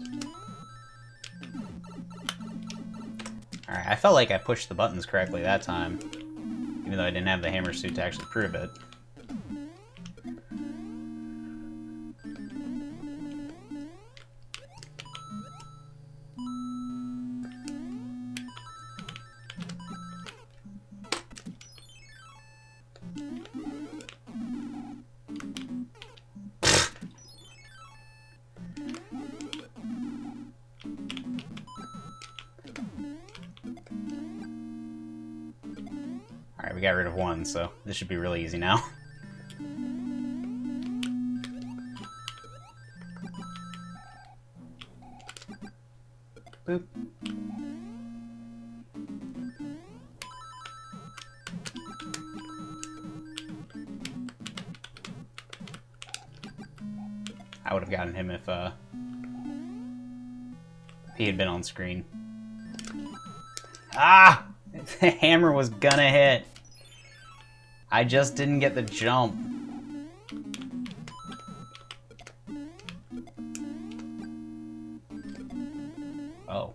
Alright, I felt like I pushed the buttons correctly that time, even though I didn't have the hammer suit to actually prove it. Alright, we got rid of one, so this should be really easy now. Boop. I would have gotten him if he had been on screen. Ah! The hammer was gonna hit. I just didn't get the jump. Oh.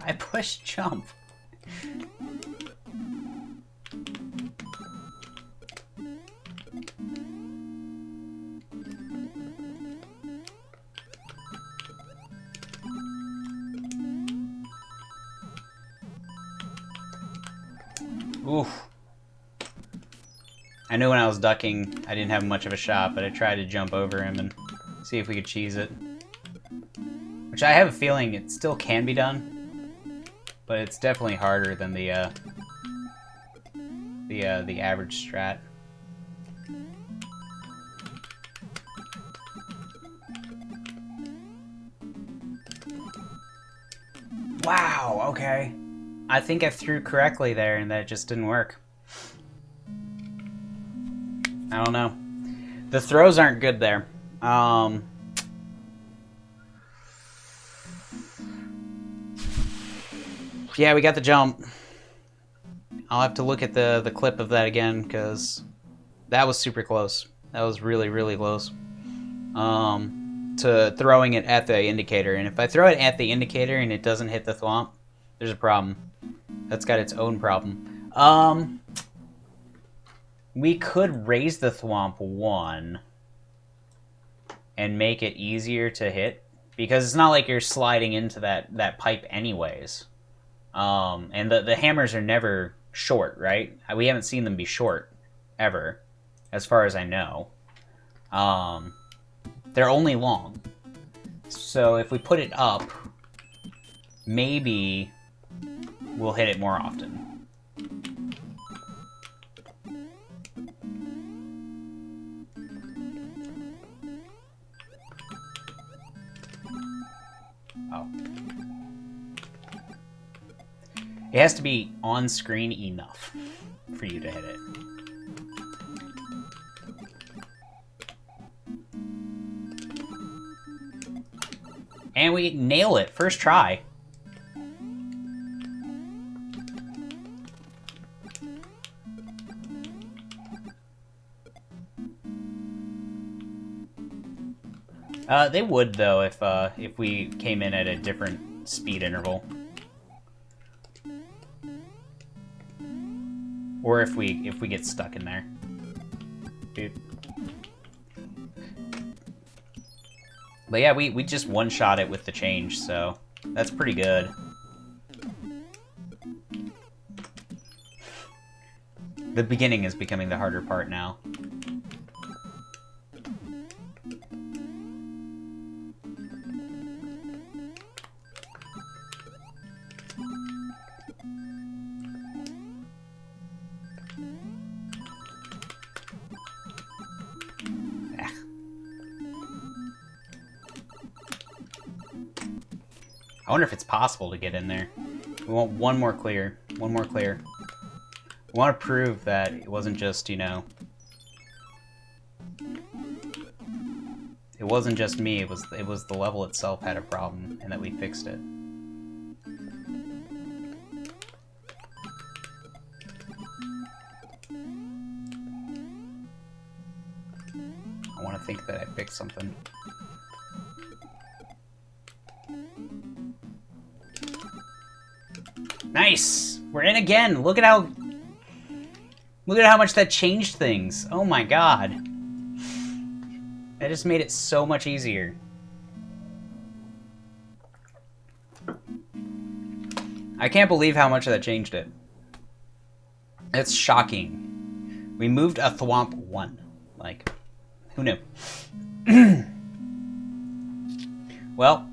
I pushed jump. Oof. I knew when I was ducking, I didn't have much of a shot, but I tried to jump over him and see if we could cheese it. Which I have a feeling it still can be done, but it's definitely harder than the average strat. Wow, okay. I think I threw correctly there, and that just didn't work. I don't know. The throws aren't good there. Yeah, we got the jump. I'll have to look at the clip of that again, because that was super close. That was really, really close. To throwing it at the indicator. And if I throw it at the indicator and it doesn't hit the thwomp, there's a problem. That's got its own problem. We could raise the thwomp 1 and make it easier to hit, because it's not like you're sliding into that pipe anyways. And the hammers are never short, right? We haven't seen them be short ever, as far as I know. They're only long. So if we put it up, maybe we'll hit it more often. Oh. It has to be on screen enough for you to hit it. And we nail it, first try. They would, though, if we came in at a different speed interval. Or if we get stuck in there. Dude. But yeah, we just one-shot it with the change, so that's pretty good. The beginning is becoming the harder part now. I wonder if it's possible to get in there. We want one more clear. One more clear. We want to prove that it wasn't just, you know... It wasn't just me, it was the level itself had a problem, and that we fixed it. I want to think that I fixed something. Nice! We're in again! Look at how much that changed things. Oh my god. That just made it so much easier. I can't believe how much that changed it. It's shocking. We moved a thwomp 1. Like, who knew? Well,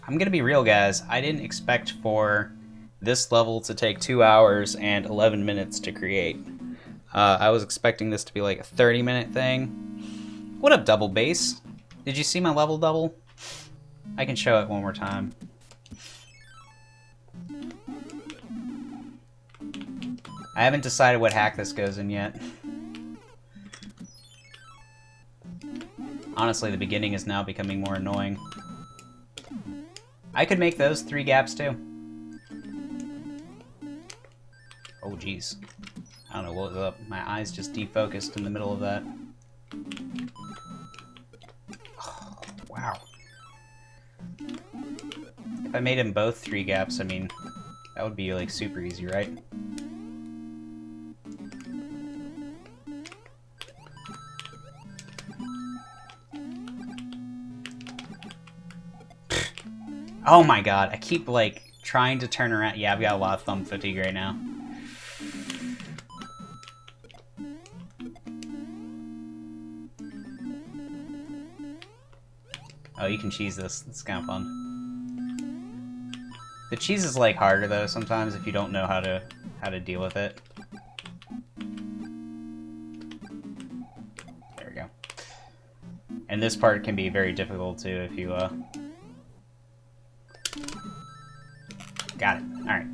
I'm gonna be real, guys. I didn't expect for this level to take 2 hours and 11 minutes to create. I was expecting this to be like a 30-minute thing. What up, Double Bass? Did you see my level double? I can show it one more time. I haven't decided what hack this goes in yet. Honestly, the beginning is now becoming more annoying. I could make those 3 gaps too. Oh, jeez. I don't know what was up. My eyes just defocused in the middle of that. Oh, wow. If I made them both 3 gaps, I mean, that would be like super easy, right? Oh my god, I keep like trying to turn around. Yeah, I've got a lot of thumb fatigue right now. Oh, you can cheese this. It's kind of fun. The cheese is like harder though sometimes if you don't know how to deal with it. There we go. And this part can be very difficult too if you got it. All right.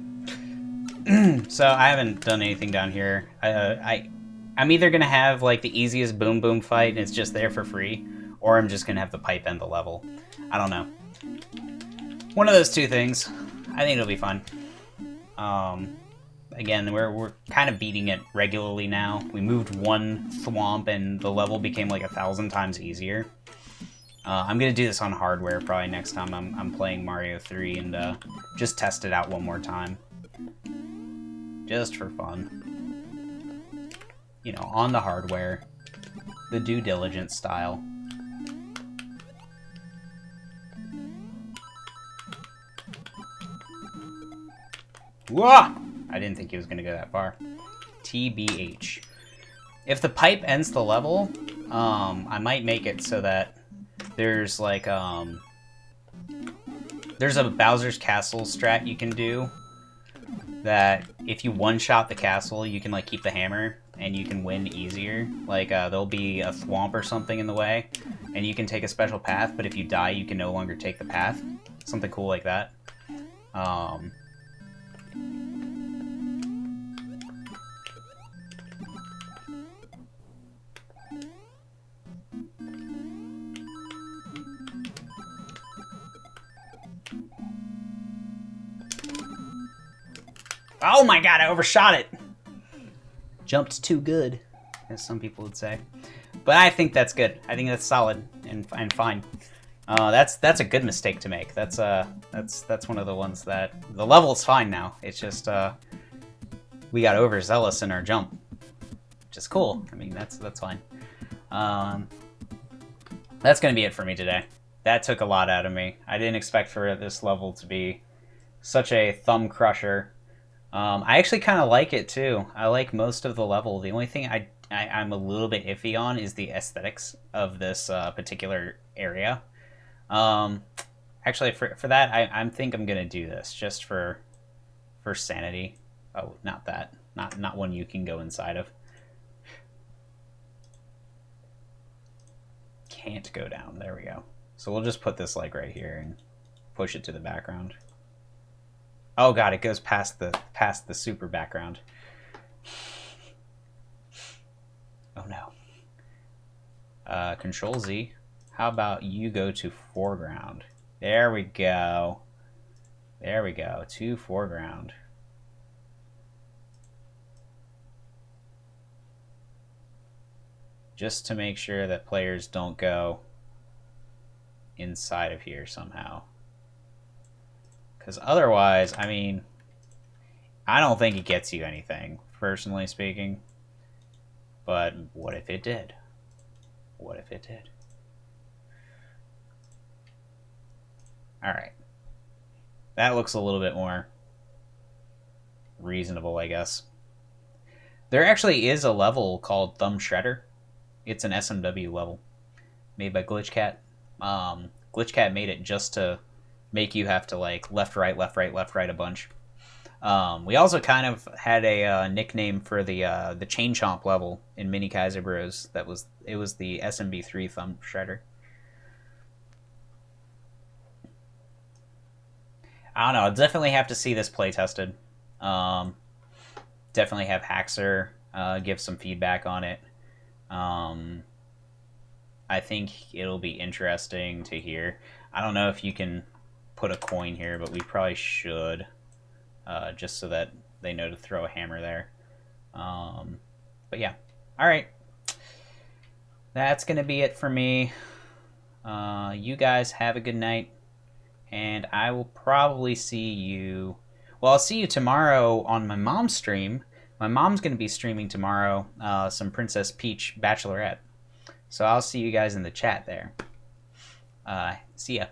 So I haven't done anything down here. I'm either gonna have like the easiest boom boom fight and it's just there for free, or I'm just gonna have the pipe end the level. I don't know. One of those two things. I think it'll be fun. Again, we're kind of beating it regularly now. We moved 1 thwomp and the level became like 1,000 times easier. I'm gonna do this on hardware probably next time I'm playing Mario 3 and just test it out one more time. Just for fun. You know, on the hardware. The due diligence style. Whoa! I didn't think he was gonna go that far. TBH. If the pipe ends the level, I might make it so that there's like there's a Bowser's Castle strat you can do that if you one-shot the castle, you can like keep the hammer and you can win easier. Like there'll be a thwomp or something in the way and you can take a special path, but if you die, you can no longer take the path. Something cool like that. Oh my god, I overshot it! Jumped too good, as some people would say. But I think that's good. I think that's solid and fine. That's a good mistake to make. That's one of the ones that the level's fine now. It's just we got overzealous in our jump, which is cool. I mean that's fine. That's gonna be it for me today. That took a lot out of me. I didn't expect for this level to be such a thumb crusher. I actually kind of like it too. I like most of the level. The only thing I'm a little bit iffy on is the aesthetics of this particular area. Actually, for that, I think I'm gonna do this just for sanity. Oh, not that. Not one you can go inside of. Can't go down. There we go. So we'll just put this like right here and push it to the background. Oh god, it goes past the super background. Oh no. Control Z. How about you go to foreground? There we go. There we go. To foreground. Just to make sure that players don't go inside of here somehow. Because otherwise, I mean, I don't think it gets you anything, personally speaking. But what if it did? What if it did? Alright. That looks a little bit more reasonable, I guess. There actually is a level called Thumb Shredder. It's an SMW level made by GlitchCat. GlitchCat made it just to make you have to like left, right a bunch. We also kind of had a nickname for the Chain Chomp level in Mini Kaiser Bros. It was the SMB3 Thumb Shredder. I don't know. I'll definitely have to see this play tested. Definitely have Haxer give some feedback on it. I think it'll be interesting to hear. I don't know if you can put a coin here, but we probably should, just so that they know to throw a hammer there. But yeah. All right. That's going to be it for me. You guys have a good night. And I will probably see you... Well, I'll see you tomorrow on my mom's stream. My mom's going to be streaming tomorrow some Princess Peach Bachelorette. So I'll see you guys in the chat there. See ya.